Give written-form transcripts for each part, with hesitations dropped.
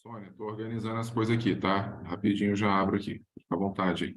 Sônia, estou organizando as coisas aqui, tá? Rapidinho já abro aqui. Fica à vontade aí.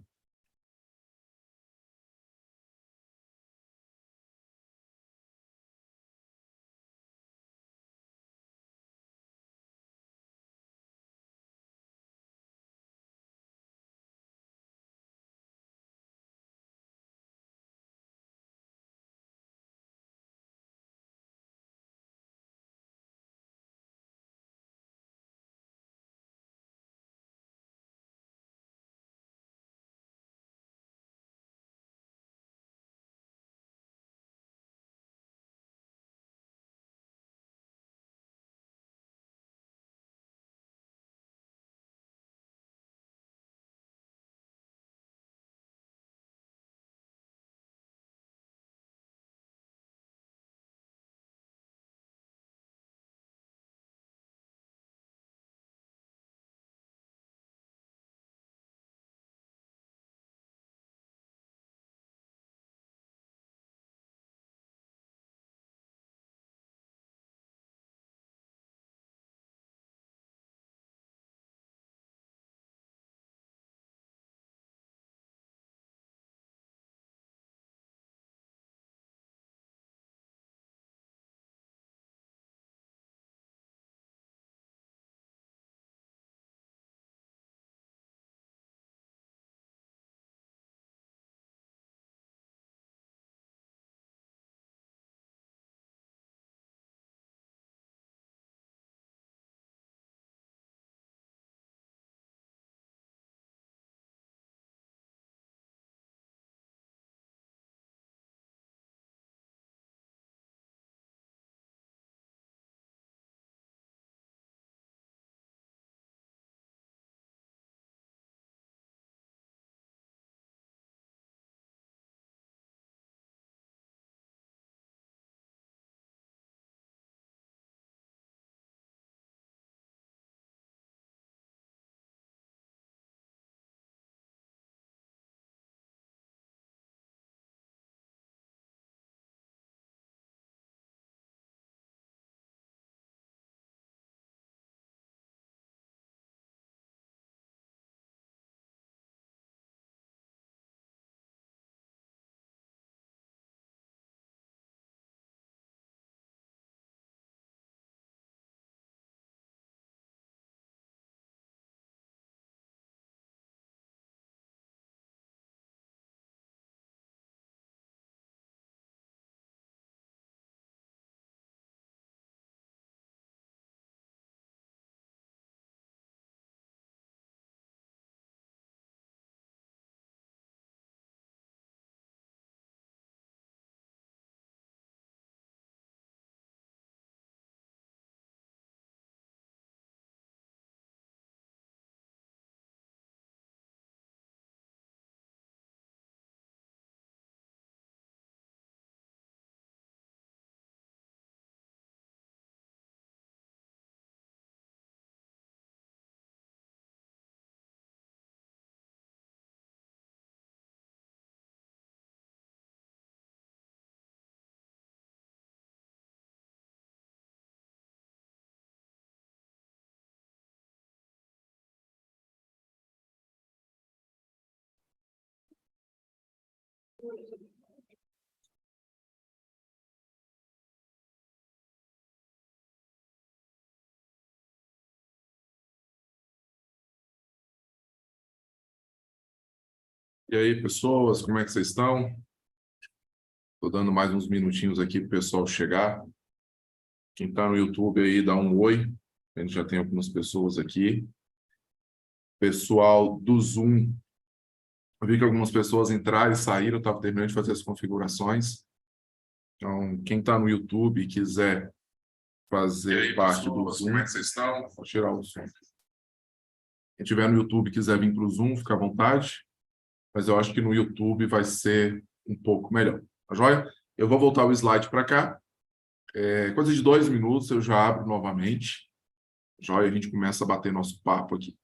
E aí, pessoas, como é que vocês estão? Estou dando mais uns minutinhos aqui para o pessoal chegar. Quem está no YouTube aí, dá um oi. A gente já tem algumas pessoas aqui. Pessoal do Zoom, eu vi que algumas pessoas entraram e saíram, eu estava terminando de fazer as configurações. Então, quem está no YouTube e quiser fazer parte do Zoom, como é que vocês estão? Vou tirar o som. Quem estiver no YouTube e quiser vir para o Zoom, fica à vontade. Mas eu acho que no YouTube vai ser um pouco melhor. Tá joia? Eu vou voltar o slide para cá. Coisa de 2 minutos eu já abro novamente. Joia, a gente começa a bater nosso papo aqui.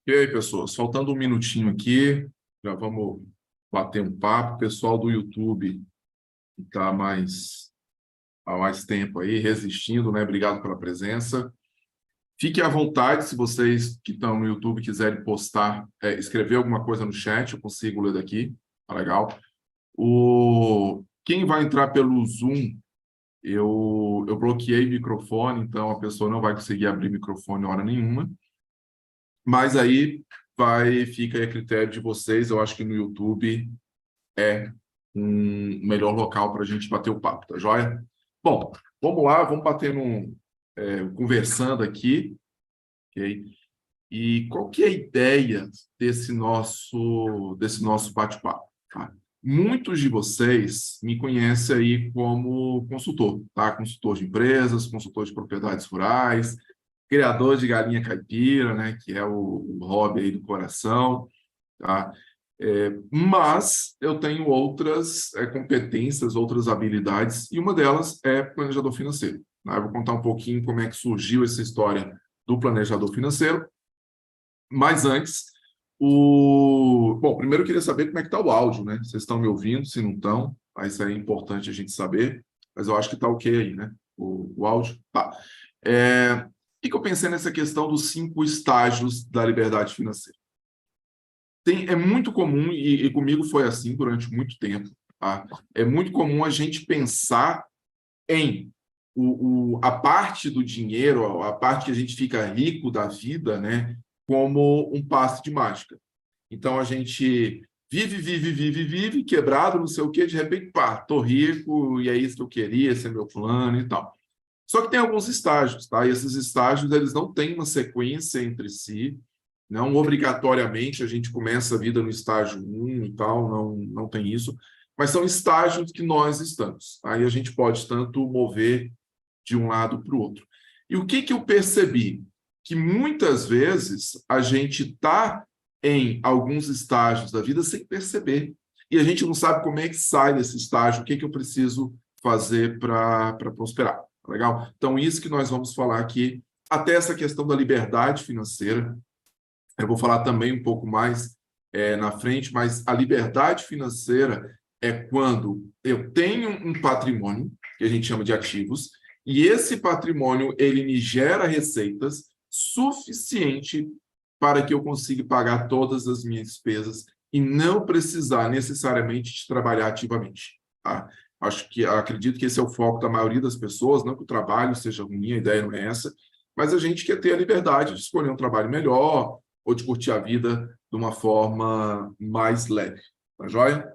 E aí, pessoas, faltando um minutinho aqui, já vamos bater um papo. O pessoal do YouTube que está há mais tempo aí, resistindo, né? Obrigado pela presença. Fiquem à vontade, se vocês que estão no YouTube quiserem postar, escrever alguma coisa no chat, eu consigo ler daqui, tá legal? Quem vai entrar pelo Zoom, eu bloqueei o microfone, então a pessoa não vai conseguir abrir microfone hora nenhuma. Mas aí fica aí a critério de vocês. Eu acho que no YouTube é um melhor local para a gente bater o papo, tá joia? Bom, vamos lá, vamos conversando aqui, ok? E qual que é a ideia desse nosso bate-papo? Tá? Muitos de vocês me conhecem aí como consultor, tá? Consultor de empresas, consultor de propriedades rurais, criador de galinha caipira, né? Que é o hobby aí do coração, tá? Mas eu tenho outras competências, outras habilidades, e uma delas é planejador financeiro, né? Eu vou contar um pouquinho como é que surgiu essa história do planejador financeiro. Mas antes, bom, primeiro eu queria saber como é que está o áudio, né? Vocês estão me ouvindo? Se não estão, isso aí é importante a gente saber, mas eu acho que está ok aí, né? O áudio. Tá. O que eu pensei nessa questão dos 5 estágios da liberdade financeira? É muito comum, e comigo foi assim durante muito tempo, tá? É muito comum a gente pensar em a parte do dinheiro, a parte que a gente fica rico da vida, né, como um passe de mágica. Então a gente vive, quebrado, não sei o quê, de repente, pá, tô rico, e é isso que eu queria, esse é meu plano e tal. Só que tem alguns estágios, tá? E esses estágios, eles não têm uma sequência entre si, não obrigatoriamente a gente começa a vida no estágio 1 e tal, não tem isso, mas são estágios que nós estamos. Aí a gente pode tanto mover de um lado para o outro. E o que eu percebi? Que muitas vezes a gente está em alguns estágios da vida sem perceber. E a gente não sabe como é que sai desse estágio, o que eu preciso fazer para prosperar. Legal? Então, isso que nós vamos falar aqui, até essa questão da liberdade financeira. Eu vou falar também um pouco mais na frente, mas a liberdade financeira é quando eu tenho um patrimônio, que a gente chama de ativos, e esse patrimônio ele me gera receitas suficiente para que eu consiga pagar todas as minhas despesas e não precisar necessariamente de trabalhar ativamente. Tá? Acredito que esse é o foco da maioria das pessoas, não que o trabalho seja ruim, a ideia não é essa, mas a gente quer ter a liberdade de escolher um trabalho melhor ou de curtir a vida de uma forma mais leve. Tá joia?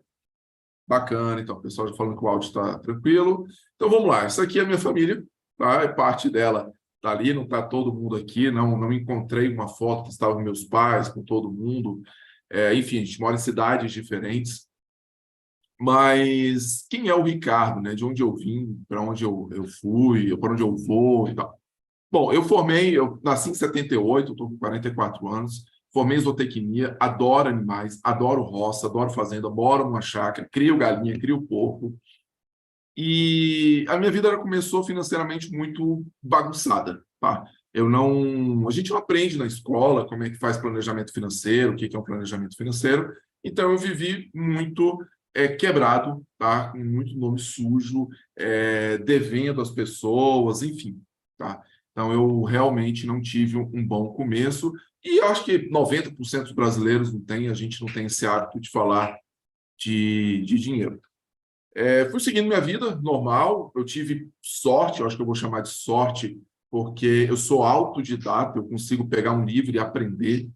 Bacana, então, o pessoal já falando que o áudio está tranquilo. Então, vamos lá. Isso aqui é a minha família, tá? Parte dela está ali, não está todo mundo aqui, não encontrei uma foto que estavam meus pais com todo mundo. Enfim, a gente mora em cidades diferentes. Mas quem é o Ricardo, né? De onde eu vim, para onde eu fui, para onde eu vou e tal. Bom, eu nasci em 78, estou com 44 anos, formei em zootecnia, adoro animais, adoro roça, adoro fazenda, moro numa chácara, crio galinha, crio porco. E a minha vida ela começou financeiramente muito bagunçada, tá? A gente não aprende na escola como é que faz planejamento financeiro, o que é um planejamento financeiro. Então eu vivi muito quebrado, tá? Com muito nome sujo, devendo às pessoas, enfim, tá? Então eu realmente não tive um bom começo e eu acho que 90% dos brasileiros não tem, a gente não tem esse hábito de falar de dinheiro. Fui seguindo minha vida normal, eu tive sorte, eu acho que eu vou chamar de sorte, porque eu sou autodidata, eu consigo pegar um livro e aprender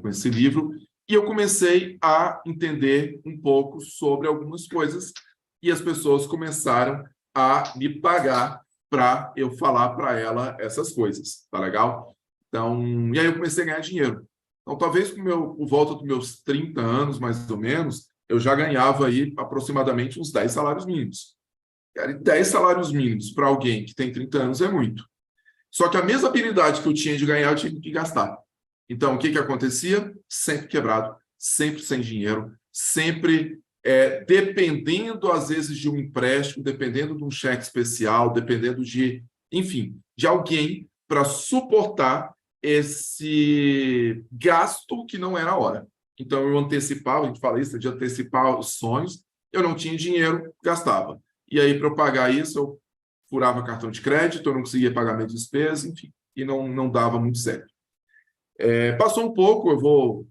com esse livro, e eu comecei a entender um pouco sobre algumas coisas, e as pessoas começaram a me pagar para eu falar para ela essas coisas, tá legal? Então, e aí eu comecei a ganhar dinheiro. Então, talvez por volta dos meus 30 anos, mais ou menos, eu já ganhava aí aproximadamente uns 10 salários mínimos. Cara, e 10 salários mínimos para alguém que tem 30 anos é muito. Só que a mesma habilidade que eu tinha de ganhar, eu tinha que gastar. Então, o que acontecia? Sempre quebrado, sempre sem dinheiro, sempre dependendo, às vezes, de um empréstimo, dependendo de um cheque especial, dependendo enfim, de alguém para suportar esse gasto que não era a hora. Então, eu antecipava, a gente fala isso, de antecipar os sonhos, eu não tinha dinheiro, gastava. E aí, para eu pagar isso, eu furava cartão de crédito, eu não conseguia pagar minha despesa, enfim, e não dava muito certo. Passou um pouco, eu vou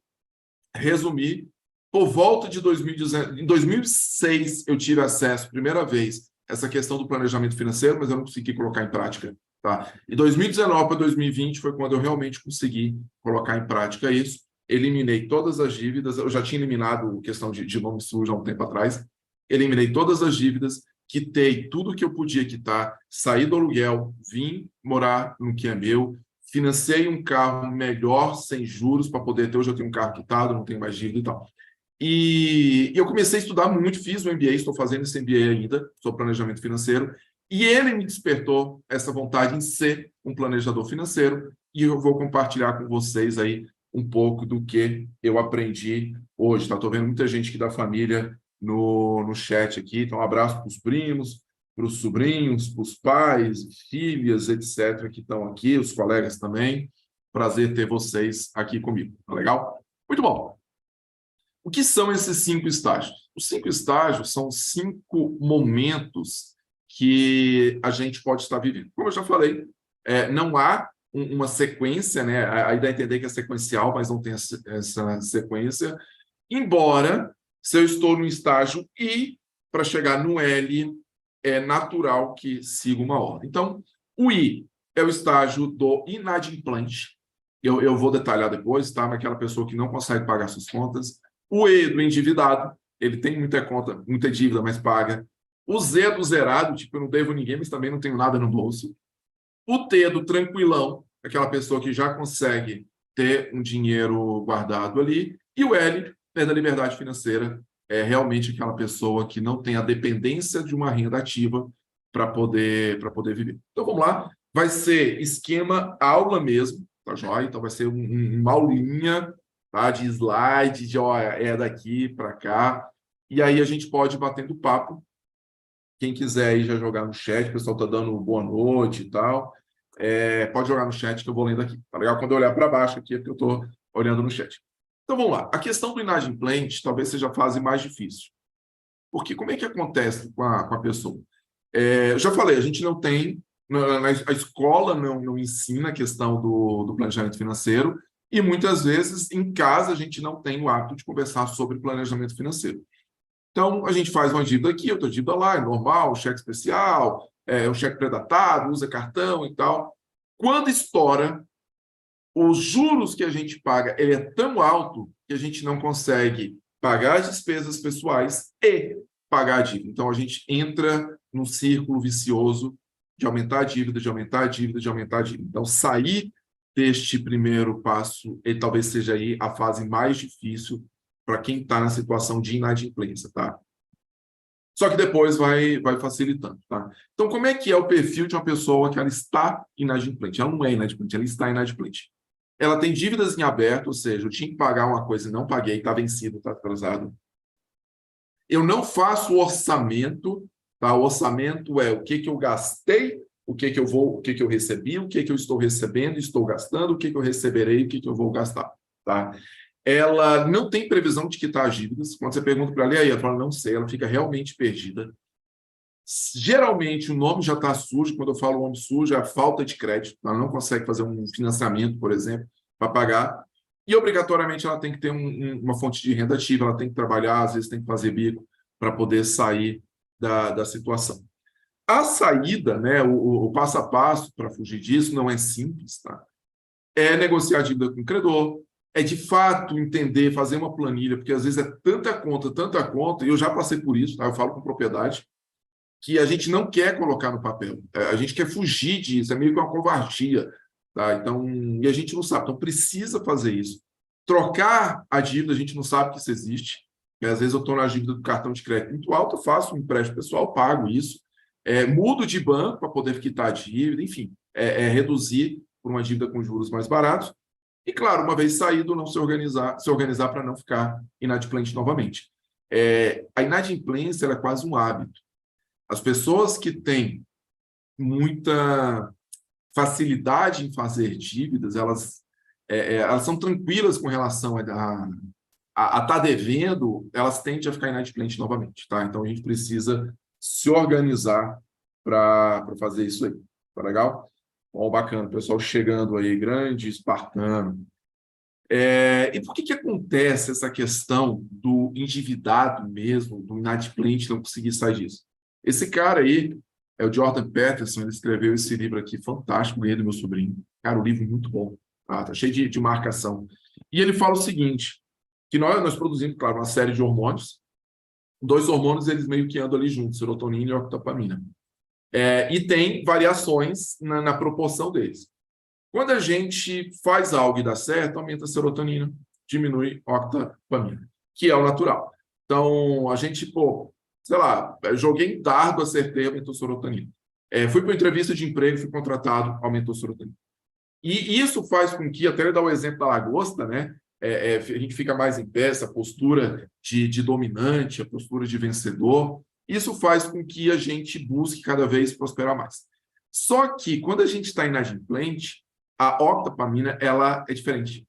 resumir. Por volta de 2019, em 2006, eu tive acesso, primeira vez, a essa questão do planejamento financeiro, mas eu não consegui colocar em prática. Tá? E 2019 para 2020 foi quando eu realmente consegui colocar em prática isso. Eliminei todas as dívidas, eu já tinha eliminado a questão de nome sujo há um tempo atrás, eliminei todas as dívidas, quitei tudo que eu podia quitar, saí do aluguel, vim morar no que é meu, financei um carro melhor, sem juros, para poder ter. Hoje eu tenho um carro quitado, não tenho mais dívida e tal. E eu comecei a estudar muito, fiz o MBA, estou fazendo esse MBA ainda, sobre planejamento financeiro, e ele me despertou essa vontade em ser um planejador financeiro, e eu vou compartilhar com vocês aí um pouco do que eu aprendi hoje. Tá? Estou vendo muita gente aqui da família no chat aqui, então um abraço para os primos, para os sobrinhos, para os pais, filhas, etc., que estão aqui, os colegas também. Prazer ter vocês aqui comigo, tá legal? Muito bom. O que são esses 5 estágios? Os 5 estágios são 5 momentos que a gente pode estar vivendo. Como eu já falei, não há uma sequência, né? A ideia é entender que é sequencial, mas não tem essa sequência. Embora, se eu estou no estágio I, para chegar no L, é natural que siga uma ordem. Então, o I é o estágio do inadimplente. Eu vou detalhar depois, tá? Mas aquela pessoa que não consegue pagar suas contas. O E do endividado, ele tem muita conta, muita dívida, mas paga. O Z do zerado, tipo, eu não devo ninguém, mas também não tenho nada no bolso. O T do tranquilão, aquela pessoa que já consegue ter um dinheiro guardado ali. E o L é da liberdade financeira, é realmente aquela pessoa que não tem a dependência de uma renda ativa para poder viver. Então vamos lá, vai ser esquema aula mesmo, tá joia? Então vai ser uma aulinha, tá? De slide, de ó, é daqui para cá. E aí a gente pode ir batendo papo. Quem quiser aí já jogar no chat, o pessoal tá dando boa noite e tal. Pode jogar no chat que eu vou lendo aqui. Tá legal? Quando eu olhar para baixo aqui, é porque eu estou olhando no chat. Então vamos lá. A questão do inadimplente talvez seja a fase mais difícil. Porque como é que acontece com a pessoa? Eu já falei, a gente não tem, a escola não ensina a questão do planejamento financeiro e muitas vezes em casa a gente não tem o hábito de conversar sobre planejamento financeiro. Então, a gente faz uma dívida aqui, outra dívida lá, é normal, cheque especial, um cheque pré-datado, usa cartão e tal. Quando estoura, os juros que a gente paga, ele é tão alto que a gente não consegue pagar as despesas pessoais e pagar a dívida. Então, a gente entra num círculo vicioso de aumentar a dívida, de aumentar a dívida, de aumentar a dívida. Então, sair deste primeiro passo, ele talvez seja aí a fase mais difícil para quem está na situação de inadimplência, tá? Só que depois vai facilitando, tá? Então, como é que é o perfil de uma pessoa que ela está inadimplente? Ela não é inadimplente, ela está inadimplente. Ela tem dívidas em aberto, ou seja, eu tinha que pagar uma coisa e não paguei, está vencido, está atrasado. Eu não faço orçamento, tá? O orçamento é o que eu gastei, o que eu recebi, o que eu estou recebendo, estou gastando, o que eu receberei, o que eu vou gastar, tá? Ela não tem previsão de quitar as dívidas. Quando você pergunta para ela, e aí? Ela fala, não sei, ela fica realmente perdida. Geralmente, o nome já está sujo. Quando eu falo nome sujo, é a falta de crédito. Ela não consegue fazer um financiamento, por exemplo, para pagar. E, obrigatoriamente, ela tem que ter uma fonte de renda ativa, ela tem que trabalhar, às vezes tem que fazer bico para poder sair da situação. A saída, né, o passo a passo para fugir disso não é simples, tá? É negociar a dívida com o credor, é de fato entender, fazer uma planilha, porque às vezes é tanta conta, e eu já passei por isso, tá? Eu falo com propriedade, que a gente não quer colocar no papel, a gente quer fugir disso, é meio que uma covardia, tá? Então, e a gente não sabe, então precisa fazer isso. Trocar a dívida, a gente não sabe que isso existe, e às vezes eu estou na dívida do cartão de crédito muito alta, eu faço um empréstimo pessoal, pago isso, mudo de banco para poder quitar a dívida, enfim, reduzir por uma dívida com juros mais baratos. E, claro, uma vez saído, não se organizar para não ficar inadimplente novamente. A inadimplência é quase um hábito. As pessoas que têm muita facilidade em fazer dívidas, elas são tranquilas com relação a estar devendo, elas tendem a ficar inadimplente novamente, tá? Então, a gente precisa se organizar para fazer isso aí, tá legal? Bom, bacana, pessoal chegando aí, grande, espartano. E por que acontece essa questão do endividado mesmo, do inadimplente não conseguir sair disso? Esse cara aí é o Jordan Peterson, ele escreveu esse livro aqui, fantástico, ganhei do meu sobrinho. Cara, um livro muito bom, tá cheio de marcação. E ele fala o seguinte, que nós produzimos, claro, uma série de hormônios, 2 hormônios, eles meio que andam ali juntos, serotonina e octapamina. E tem variações na proporção deles. Quando a gente faz algo e dá certo, aumenta a serotonina, diminui a octapamina, que é o natural. Então, a gente, sei lá, joguei em dardo, acertei, aumentou a serotonina. Fui para uma entrevista de emprego, fui contratado, aumentou a serotonina. E isso faz com que, até ele dá o exemplo da lagosta, né? A gente fica mais em pé, essa postura de dominante, a postura de vencedor. Isso faz com que a gente busque cada vez prosperar mais. Só que, quando a gente está inadimplente, a octapamina, ela é diferente.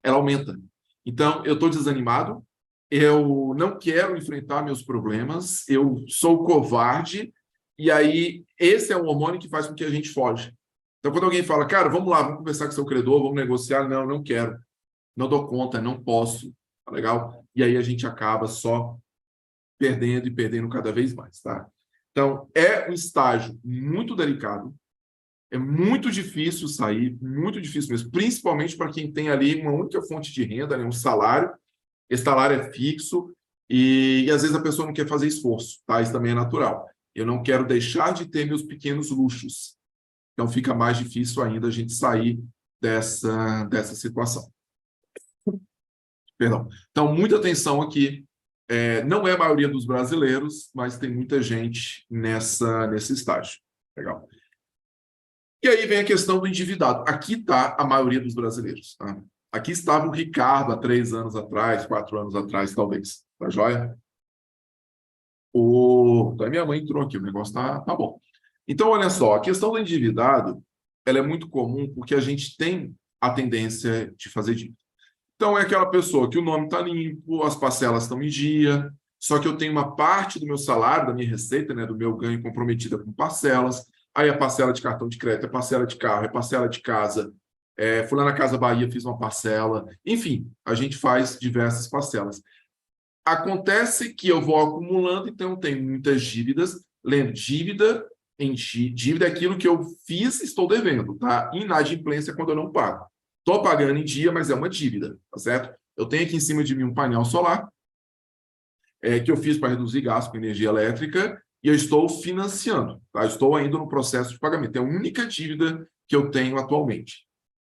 Ela aumenta. Então, eu estou desanimado, eu não quero enfrentar meus problemas, eu sou covarde, e aí esse é o hormônio que faz com que a gente foge. Então, quando alguém fala, cara, vamos lá, vamos conversar com seu credor, vamos negociar, não quero, não dou conta, não posso, tá legal? E aí a gente acaba só perdendo e perdendo cada vez mais, tá? Então, é um estágio muito delicado, é muito difícil sair, muito difícil mesmo, principalmente para quem tem ali uma única fonte de renda, né, um salário. Esse salário é fixo e às vezes a pessoa não quer fazer esforço, tá? Isso também é natural. Eu não quero deixar de ter meus pequenos luxos. Então fica mais difícil ainda a gente sair dessa situação. Perdão. Então, muita atenção aqui. Não é a maioria dos brasileiros, mas tem muita gente nesse estágio. Legal. E aí vem a questão do endividado. Aqui está a maioria dos brasileiros. Tá? Aqui estava o Ricardo há 3 anos atrás, 4 anos atrás, talvez. Tá joia? Então, minha mãe entrou aqui, o negócio tá bom. Então, olha só, a questão do endividado, ela é muito comum porque a gente tem a tendência de fazer dívida. Então, é aquela pessoa que o nome está limpo, as parcelas estão em dia, só que eu tenho uma parte do meu salário, da minha receita, né, do meu ganho comprometida com parcelas, aí a parcela de cartão de crédito, a parcela de carro, a parcela de casa, fui lá na Casa Bahia, fiz uma parcela, enfim, a gente faz diversas parcelas. Acontece que eu vou acumulando, então eu tenho muitas dívidas, lembro, dívida é aquilo que eu fiz, estou devendo, tá? Inadimplência é quando eu não pago. Estou pagando em dia, mas é uma dívida, tá certo? Eu tenho aqui em cima de mim um painel solar, que eu fiz para reduzir gasto com energia elétrica, e eu estou financiando, tá? Estou ainda no processo de pagamento. É a única dívida que eu tenho atualmente.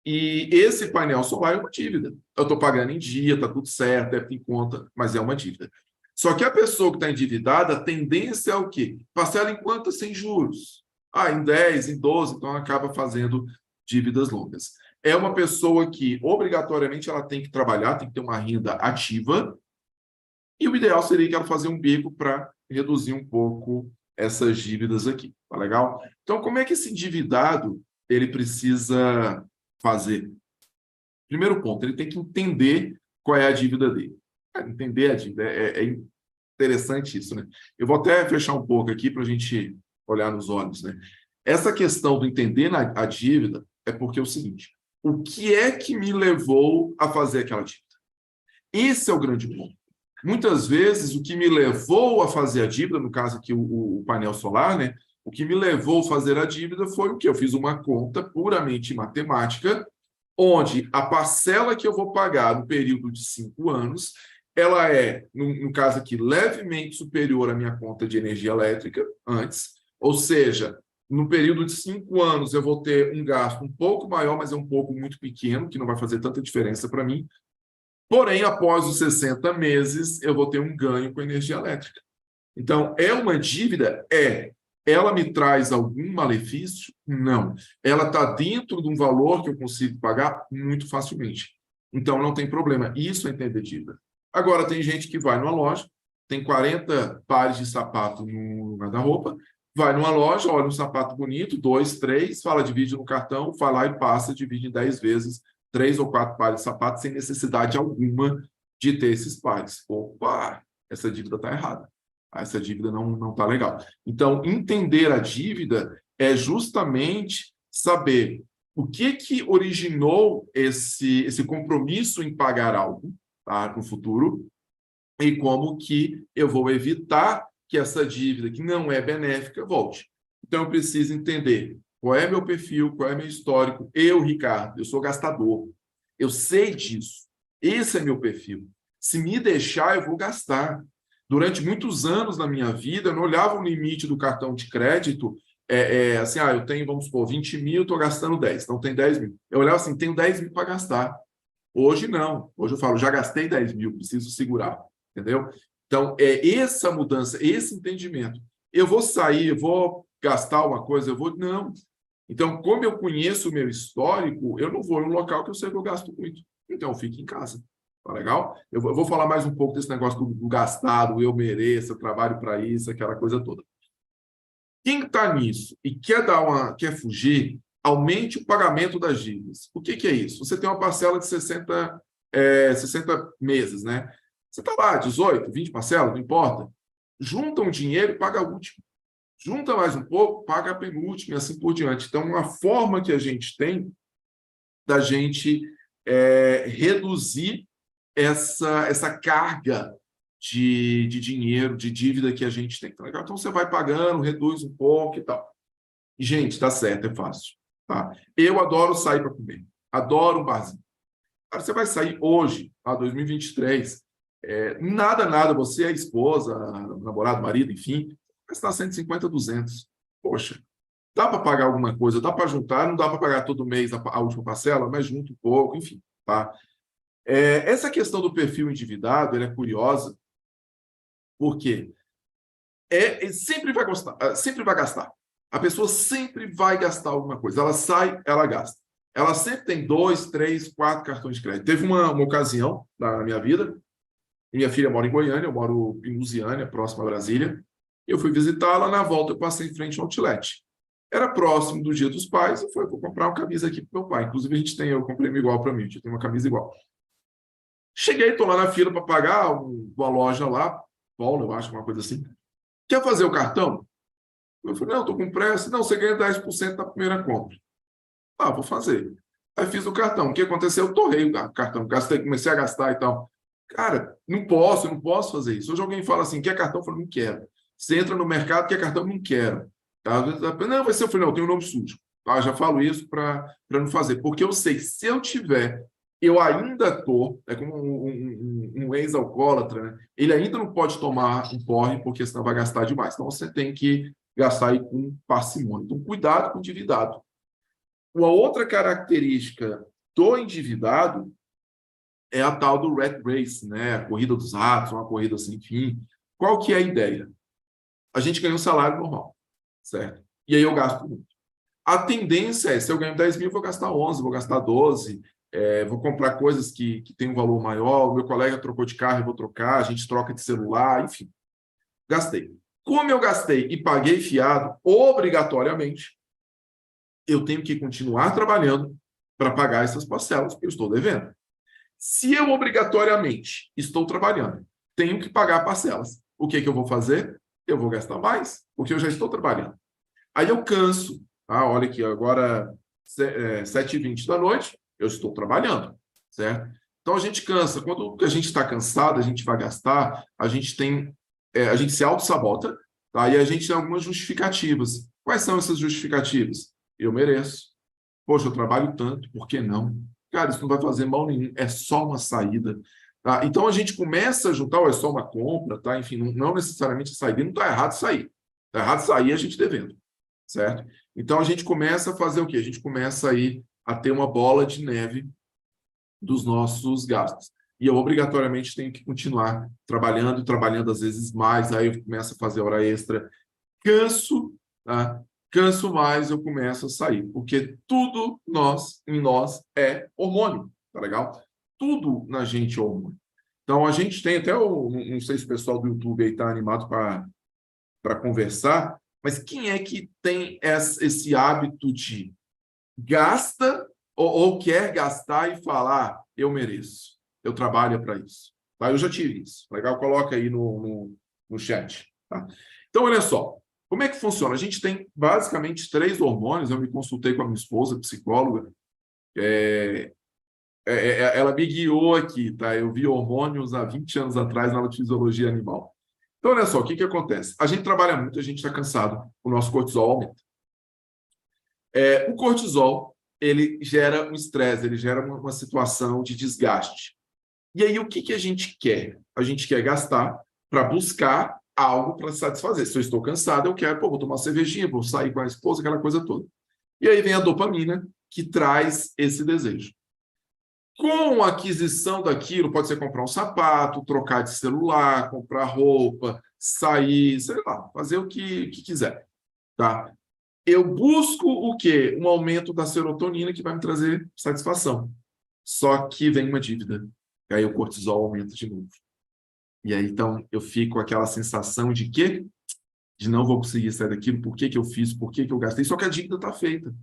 E esse painel solar é uma dívida. Eu estou pagando em dia, está tudo certo, deve ter em conta, mas é uma dívida. Só que a pessoa que está endividada, a tendência é o quê? Parcela em quanto? Sem juros. Em 10, em 12, então acaba fazendo dívidas longas. É uma pessoa que, obrigatoriamente, ela tem que trabalhar, tem que ter uma renda ativa, e o ideal seria que ela fazer um bico para reduzir um pouco essas dívidas aqui, tá legal? Então, como é que esse endividado ele precisa fazer? Primeiro ponto, ele tem que entender qual é a dívida dele. Entender a dívida, é interessante isso, né? Eu vou até fechar um pouco aqui para a gente olhar nos olhos, né? Essa questão do entender a dívida é porque é o seguinte, o que é que me levou a fazer aquela dívida? Esse é o grande ponto. Muitas vezes, o que me levou a fazer a dívida, no caso aqui o painel solar, né? O que me levou a fazer a dívida foi o que? Eu fiz uma conta puramente matemática, onde a parcela que eu vou pagar no período de 5 anos, ela é, no caso aqui, levemente superior à minha conta de energia elétrica antes, ou seja, no período de 5 anos eu vou ter um gasto um pouco maior, mas é um pouco muito pequeno, que não vai fazer tanta diferença para mim. Porém, após os 60 meses, eu vou ter um ganho com energia elétrica. Então, é uma dívida? É. Ela me traz algum malefício? Não. Ela está dentro de um valor que eu consigo pagar muito facilmente. Então, não tem problema. Isso é entender dívida. Agora, tem gente que vai numa loja, tem 40 pares de sapato no guarda-roupa, vai numa loja, olha um sapato bonito, 2, 3, fala, divide no cartão, vai lá e passa, divide em 10 vezes, 3 ou 4 pares de sapato, sem necessidade alguma de ter esses pares. Opa, essa dívida está errada. Essa dívida não está legal. Então, entender a dívida é justamente saber o que originou esse compromisso em pagar algo, tá, no futuro, e como que eu vou evitar que essa dívida, que não é benéfica, volte. Então, eu preciso entender qual é meu perfil, qual é meu histórico. Eu, Ricardo, eu sou gastador. Eu sei disso. Esse é meu perfil. Se me deixar, eu vou gastar. Durante muitos anos na minha vida, eu não olhava o limite do cartão de crédito, assim, eu tenho, vamos supor, 20 mil, estou gastando 10, então tem 10 mil. Eu olhava assim, tenho 10 mil para gastar. Hoje não. Hoje eu falo, já gastei 10 mil, preciso segurar. Entendeu? Então, é essa mudança, esse entendimento. Eu vou sair, eu vou gastar uma coisa, eu vou. Não. Então, como eu conheço o meu histórico, eu não vou em um local que eu sei que eu gasto muito. Então, eu fico em casa. Tá legal? Eu vou falar mais um pouco desse negócio do gastado, eu mereço, eu trabalho para isso, aquela coisa toda. Quem está nisso e quer fugir, aumente o pagamento das dívidas. O que é isso? Você tem uma parcela de 60 meses, né? Você está lá, 18, 20 parcelas, não importa. Junta um dinheiro e paga a última. Junta mais um pouco, paga a penúltima e assim por diante. Então, uma forma que a gente tem da gente reduzir essa carga de dinheiro, de dívida que a gente tem. Então, você vai pagando, reduz um pouco e tal. E, gente, tá certo, é fácil. Tá? Eu adoro sair para comer. Adoro um barzinho. Cara, você vai sair hoje, tá? 2023, nada, você é a esposa, namorado, marido, enfim, vai estar 150, 200. Poxa, dá para pagar alguma coisa, dá para juntar, não dá para pagar todo mês a última parcela, mas junta um pouco, enfim, tá? Essa questão do perfil endividado, ela é curiosa, porque sempre vai gostar, sempre vai gastar. A pessoa sempre vai gastar alguma coisa. Ela sai, ela gasta. Ela sempre tem 2, 3, 4 cartões de crédito. Teve uma ocasião na minha vida, minha filha mora em Goiânia, eu moro em Lusiânia, próximo a Brasília. Eu fui visitá-la, na volta eu passei em frente ao outlet. Era próximo do Dia dos Pais, eu vou comprar uma camisa aqui para meu pai. Inclusive, eu comprei uma igual para mim, eu tenho uma camisa igual. Cheguei, estou lá na fila para pagar, uma loja lá, Paulo, eu acho, uma coisa assim. Quer fazer o cartão? Eu falei, não, estou com pressa. Não, você ganha 10% da primeira compra. Ah, vou fazer. Aí fiz o cartão. O que aconteceu? Eu torrei o cartão, comecei a gastar e tal. Cara, não posso fazer isso. Hoje alguém fala assim, quer cartão? Eu falo, não quero. Você entra no mercado, quer cartão? Não quero. Às vezes, não, vai ser. Eu falei, não, eu tenho um nome sujo. Ah, já falo isso para não fazer. Porque eu sei que se eu tiver, eu ainda estou, é como um ex-alcoólatra, né? Ele ainda não pode tomar um porre, porque senão vai gastar demais. Então você tem que gastar aí com parcimônia. Então, cuidado com o endividado. Uma outra característica do endividado é a tal do rat race, né? A corrida dos ratos, uma corrida sem fim. Qual que é a ideia? A gente ganha um salário normal, certo? E aí eu gasto muito. A tendência é, se eu ganho 10 mil, vou gastar 11, vou gastar 12, vou comprar coisas que têm um valor maior, o meu colega trocou de carro, eu vou trocar, a gente troca de celular, enfim. Gastei. Como eu gastei e paguei fiado, obrigatoriamente, eu tenho que continuar trabalhando para pagar essas parcelas que eu estou devendo. Se eu obrigatoriamente estou trabalhando, tenho que pagar parcelas. O que eu vou fazer? Eu vou gastar mais, porque eu já estou trabalhando. Aí eu canso. Olha aqui, agora 7h20 da noite, eu estou trabalhando, certo? Então a gente cansa. Quando a gente está cansado, a gente vai gastar, a gente se auto-sabota, tá? E a gente tem algumas justificativas. Quais são essas justificativas? Eu mereço. Poxa, eu trabalho tanto, por que não? Cara, isso não vai fazer mal nenhum, é só uma saída. Tá? Então a gente começa a juntar, ou é só uma compra, tá? Enfim, não necessariamente sair, não está errado sair. Está errado sair a gente devendo, certo? Então a gente começa a fazer o quê? A gente começa aí a ter uma bola de neve dos nossos gastos. E eu obrigatoriamente tenho que continuar trabalhando, trabalhando às vezes mais, aí eu começo a fazer hora extra, canso, tá? Canso mais, eu começo a sair, porque tudo em nós é hormônio, tá legal? Tudo na gente é hormônio. Então, a gente tem até, não sei se o pessoal do YouTube aí está animado para conversar, Mas quem é que tem esse hábito de gasta ou quer gastar e falar, eu mereço, eu trabalho para isso? Tá? Eu já tive isso. Legal? Coloca aí no chat. Tá? Então, olha só. Como é que funciona? A gente tem basicamente 3 hormônios. Eu me consultei com a minha esposa, psicóloga. Ela me guiou aqui, tá? Eu vi hormônios há 20 anos atrás na aula de fisiologia animal. Então, olha só, o que acontece? A gente trabalha muito, a gente está cansado, o nosso cortisol aumenta. O cortisol, ele gera um estresse, ele gera uma situação de desgaste. E aí, o que a gente quer? A gente quer gastar para buscar algo para satisfazer. Se eu estou cansado, eu quero, vou tomar uma cervejinha, vou sair com a esposa, aquela coisa toda. E aí vem a dopamina, que traz esse desejo. Com a aquisição daquilo, pode ser comprar um sapato, trocar de celular, comprar roupa, sair, sei lá, fazer o que quiser. Tá? Eu busco o quê? Um aumento da serotonina que vai me trazer satisfação. Só que vem uma dívida. E aí o cortisol aumenta de novo. E aí, então, eu fico com aquela sensação de quê? De não vou conseguir sair daquilo, por que eu fiz, por que eu gastei. Só que a dívida está feita.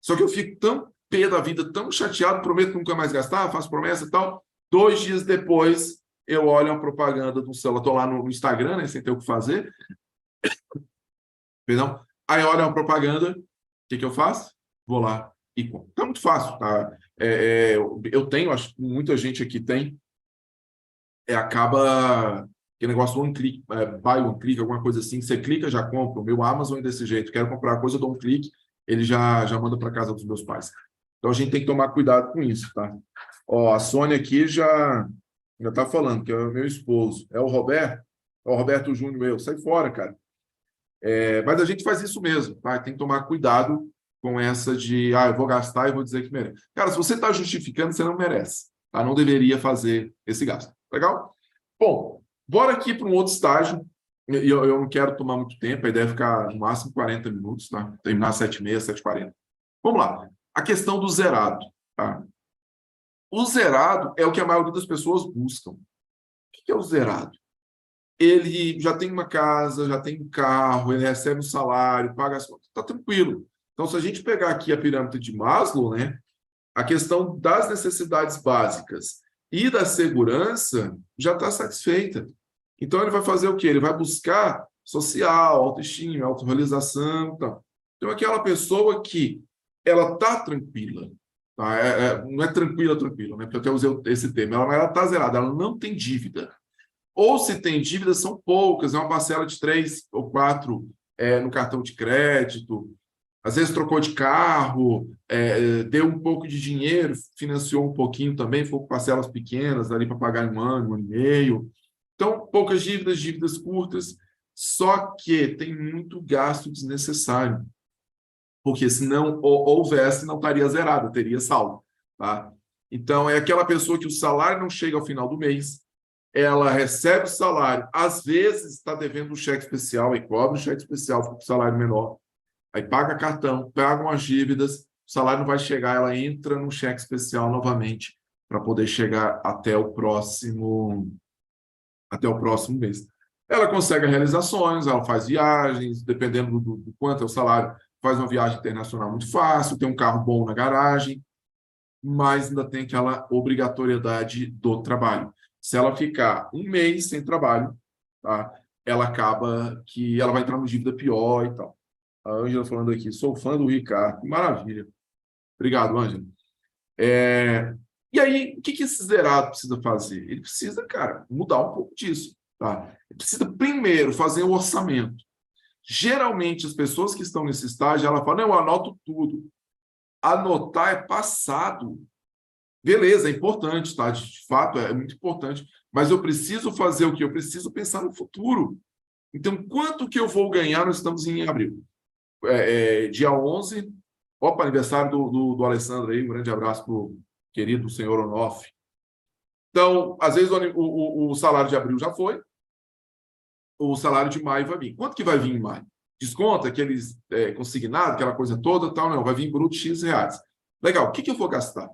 Só que eu fico tão pé da vida, tão chateado, prometo nunca mais gastar, faço promessa e tal. 2 dias depois, eu olho uma propaganda do celular, estou lá no Instagram, né, sem ter o que fazer. Perdão. Aí olha uma propaganda, o que eu faço? Vou lá e compro. Tá muito fácil, tá? Eu tenho, acho que muita gente aqui tem, acaba aquele negócio do one click, buy one click, alguma coisa assim, você clica, já compra. O meu Amazon é desse jeito, quero comprar a coisa, eu dou um clique, ele já manda para casa dos meus pais. Então a gente tem que tomar cuidado com isso, tá? Ó, a Sônia aqui já tá falando, que é o meu esposo. É o Roberto Júnior, sai fora, cara. Mas a gente faz isso mesmo, tá? Tem que tomar cuidado com essa de, eu vou gastar e vou dizer que merece. Cara, se você está justificando, você não merece, tá? Não deveria fazer esse gasto. Legal? Bom, bora aqui para um outro estágio. Eu não quero tomar muito tempo, a ideia é ficar no máximo 40 minutos, tá? Terminar às 7h30, 7h40. Vamos lá. A questão do zerado, tá? O zerado é o que a maioria das pessoas buscam. O que é o zerado? Ele já tem uma casa, já tem um carro, ele recebe um salário, paga as contas, está tranquilo. Então, se a gente pegar aqui a pirâmide de Maslow, né, a questão das necessidades básicas e da segurança já está satisfeita. Então, ele vai fazer o quê? Ele vai buscar social, autoestima, autorrealização. Então, aquela pessoa que ela está tranquila, tá? Não é tranquila, né? Porque eu até usei esse termo. Ela está zerada, ela não tem dívida. Ou se tem dívidas, são poucas, é uma parcela de 3 ou 4 no cartão de crédito. Às vezes trocou de carro, deu um pouco de dinheiro, financiou um pouquinho também, ficou com parcelas pequenas ali para pagar em 1 ano e meio. Então, poucas dívidas curtas, só que tem muito gasto desnecessário. Porque se não houvesse, não estaria zerado, teria saldo. Tá? Então, é aquela pessoa que o salário não chega ao final do mês, ela recebe o salário, às vezes está devendo um cheque especial, e cobra um cheque especial, fica com salário menor, aí paga cartão, paga umas dívidas, o salário não vai chegar, ela entra no cheque especial novamente para poder chegar até o próximo mês. Ela consegue realizações, ela faz viagens, dependendo do quanto é o salário, faz uma viagem internacional muito fácil, tem um carro bom na garagem, mas ainda tem aquela obrigatoriedade do trabalho. Se ela ficar um mês sem trabalho, tá? Ela acaba que ela vai entrar numa dívida pior e tal. A Ângela falando aqui, sou fã do Ricardo. Que maravilha. Obrigado, Ângela. E aí, o que esse zerado precisa fazer? Ele precisa, cara, mudar um pouco disso. Tá? Ele precisa primeiro fazer o orçamento. Geralmente, as pessoas que estão nesse estágio, ela fala, não, eu anoto tudo. Anotar é passado. Beleza, é importante, tá? De fato, é muito importante. Mas eu preciso fazer o quê? Eu preciso pensar no futuro. Então, quanto que eu vou ganhar? Nós estamos em abril. Dia 11. Opa, aniversário do Alessandro aí. Um grande abraço para o querido senhor Onoff. Então, às vezes, o salário de abril já foi. O salário de maio vai vir. Quanto que vai vir em maio? Desconta aqueles consignados, aquela coisa toda, tal, não. Vai vir bruto X reais. Legal, o que eu vou gastar?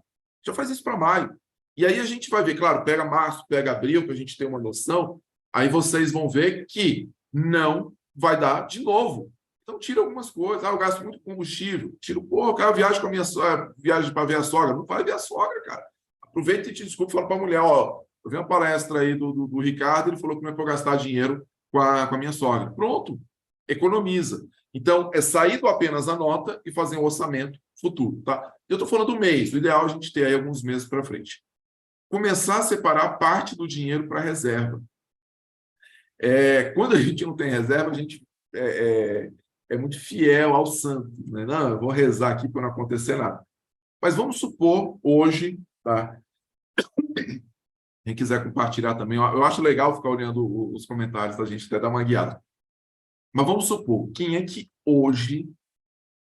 Já faz isso para maio. E aí a gente vai ver, claro, pega março, pega abril, para a gente ter uma noção. Aí vocês vão ver que não vai dar de novo. Então, tira algumas coisas. Eu gasto muito combustível. Tira um pouco. Eu viajo com a minha sogra, viagem para ver a sogra. Não vai ver a sogra, cara. Aproveita e te desculpa e fala para a mulher, ó, eu vi uma palestra aí do Ricardo, ele falou que não é para eu gastar dinheiro com a minha sogra. Pronto. Economiza. Então, é sair do apenas a nota e fazer um orçamento futuro, tá? Eu estou falando do mês. O ideal é a gente ter aí alguns meses para frente. Começar a separar parte do dinheiro para reserva. Quando a gente não tem reserva, a gente é muito fiel ao santo, né? Não, eu vou rezar aqui para não acontecer nada. Mas vamos supor, hoje, tá? Quem quiser compartilhar também, eu acho legal ficar olhando os comentários da gente, até dar uma guiada. Mas vamos supor, quem é que hoje,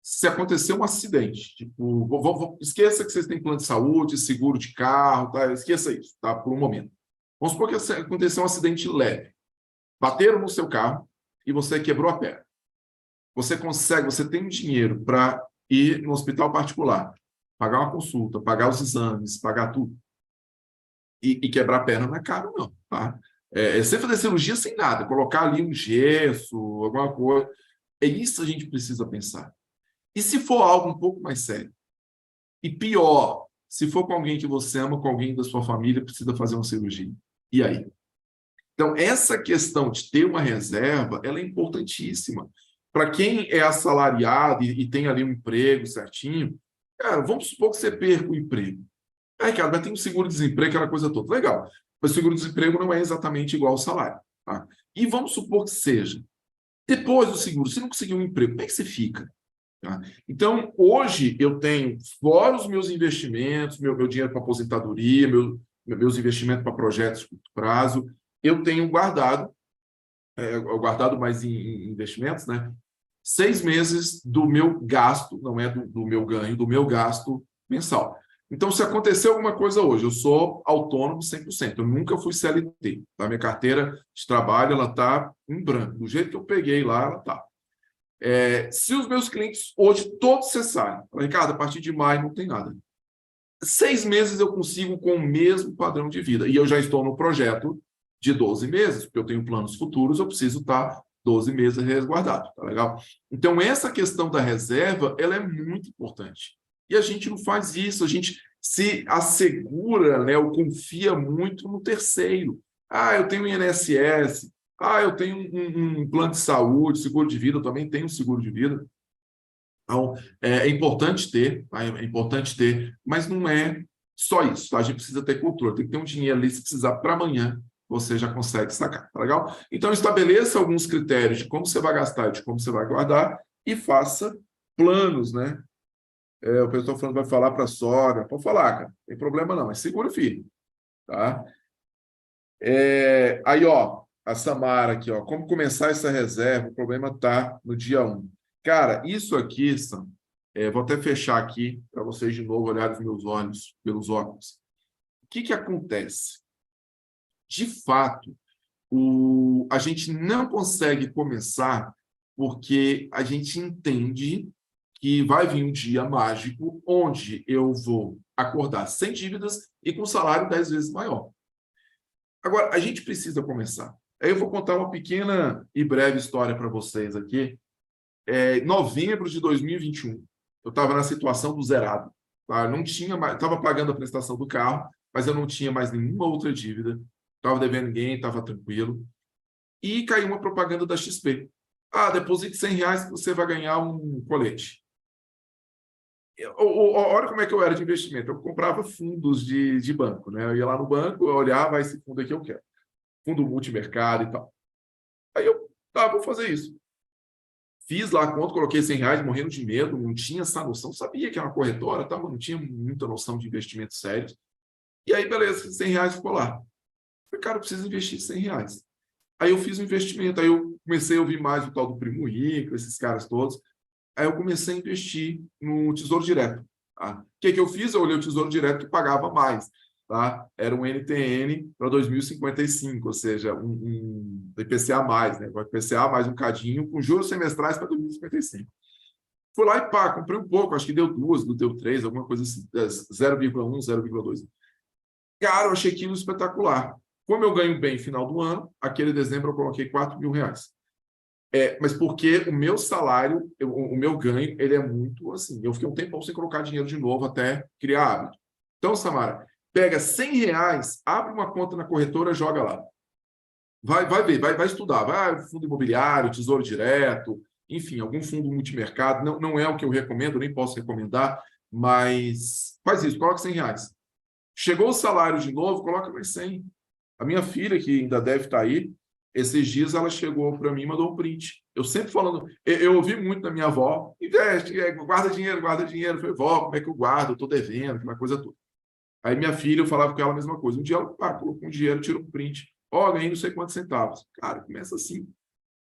se acontecer um acidente, tipo, esqueça que vocês têm plano de saúde, seguro de carro, tá? Esqueça isso, tá? Por um momento. Vamos supor que aconteceu um acidente leve. Bateram no seu carro e você quebrou a perna. Você tem dinheiro para ir no hospital particular, pagar uma consulta, pagar os exames, pagar tudo. E quebrar a perna não é caro, não. Tá? Você fazer cirurgia sem nada, colocar ali um gesso, alguma coisa. É isso que a gente precisa pensar. E se for algo um pouco mais sério? E pior, se for com alguém que você ama, com alguém da sua família, precisa fazer uma cirurgia. E aí? Então, essa questão de ter uma reserva, ela é importantíssima. Para quem é assalariado e tem ali um emprego certinho, cara, vamos supor que você perca o emprego. Cara, mas tem um seguro-desemprego, aquela coisa toda. Legal. Mas o seguro-desemprego não é exatamente igual ao salário. Tá? E vamos supor que seja. Depois do seguro, se não conseguir um emprego, como é que você fica? Tá? Então, hoje, eu tenho, fora os meus investimentos, meu dinheiro para aposentadoria, meus investimentos para projetos de curto prazo, eu tenho guardado mais em investimentos, né? 6 meses do meu gasto, não é do meu ganho, do meu gasto mensal. Então, se acontecer alguma coisa hoje, eu sou autônomo 100%, eu nunca fui CLT. Tá? Minha carteira de trabalho está em branco. Do jeito que eu peguei lá, ela está. Se os meus clientes hoje todos cessarem, Ricardo, a partir de maio não tem nada. 6 meses eu consigo com o mesmo padrão de vida. E eu já estou no projeto de 12 meses, porque eu tenho planos futuros, eu preciso estar 12 meses resguardado, tá legal? Então, essa questão da reserva, ela é muito importante. E a gente não faz isso, a gente se assegura, né, ou confia muito no terceiro. Eu tenho um INSS, eu tenho um plano de saúde, seguro de vida, eu também tenho um seguro de vida. Então, é importante ter, tá? É importante ter, mas não é só isso, tá? A gente precisa ter controle, tem que ter um dinheiro ali, se precisar para amanhã, você já consegue sacar, tá legal? Então, estabeleça alguns critérios de como você vai gastar e de como você vai guardar e faça planos, né? O pessoal falando vai falar para a sogra, pode falar, cara, não tem problema não, mas segura firme, tá? Aí, ó, a Samara aqui, ó, como começar essa reserva? O problema está no dia 1. Cara, isso aqui, Sam, vou até fechar aqui para vocês de novo olharem os meus olhos pelos óculos. O que acontece? De fato, a gente não consegue começar porque a gente entende que vai vir um dia mágico onde eu vou acordar sem dívidas e com salário 10 vezes maior. Agora, a gente precisa começar. Aí eu vou contar uma pequena e breve história para vocês aqui. Em novembro de 2021, eu estava na situação do zerado. Tá? Não tinha mais, estava pagando a prestação do carro, mas eu não tinha mais nenhuma outra dívida. Estava devendo ninguém, estava tranquilo. E caiu uma propaganda da XP. Deposite R$ 100 que você vai ganhar um colete. Olha como é que eu era de investimento. Eu comprava fundos de banco, né? Eu ia lá no banco, eu olhava, esse fundo aqui eu quero. Fundo multimercado e tal. Aí eu, vou fazer isso. Fiz lá a conta, coloquei R$ 100, morrendo de medo, não tinha essa noção. Sabia que era uma corretora, mas não tinha muita noção de investimento sério. E aí, beleza, R$ 100 ficou lá. Eu falei, cara, eu preciso investir R$ 100. Aí eu fiz um investimento, aí eu comecei a ouvir mais o tal do Primo Rico, esses caras todos. Aí eu comecei a investir no Tesouro Direto. Tá? O que eu fiz? Eu olhei o Tesouro Direto que pagava mais. Tá? Era um NTN para 2055, ou seja, um IPCA mais, né? O IPCA mais um cadinho, com juros semestrais para 2055. Fui lá e comprei um pouco, acho que deu 2, não deu 3, alguma coisa assim, 0,1, 0,2. Cara, eu achei aquilo espetacular. Como eu ganho bem no final do ano, aquele dezembro eu coloquei R$ 4.000. Mas porque o meu salário, o meu ganho, ele é muito assim. Eu fiquei um tempão sem colocar dinheiro de novo até criar hábito. Então, Samara, pega R$ 100, abre uma conta na corretora, joga lá. Vai ver, vai estudar. Vai fundo imobiliário, tesouro direto, enfim, algum fundo multimercado. Não é o que eu recomendo, nem posso recomendar, mas faz isso, coloca R$ 100. Chegou o salário de novo, coloca mais 100. A minha filha, que ainda deve estar aí, esses dias ela chegou para mim e mandou um print. Eu sempre falando, eu ouvi muito da minha avó, investe, guarda dinheiro, guarda dinheiro. Eu falei, vó, como é que eu guardo? Eu estou devendo, aquela coisa toda. Aí minha filha, eu falava com ela a mesma coisa. Um dia ela colocou um dinheiro, tirou um print. Ó, ganhei não sei quantos centavos. Cara, começa assim.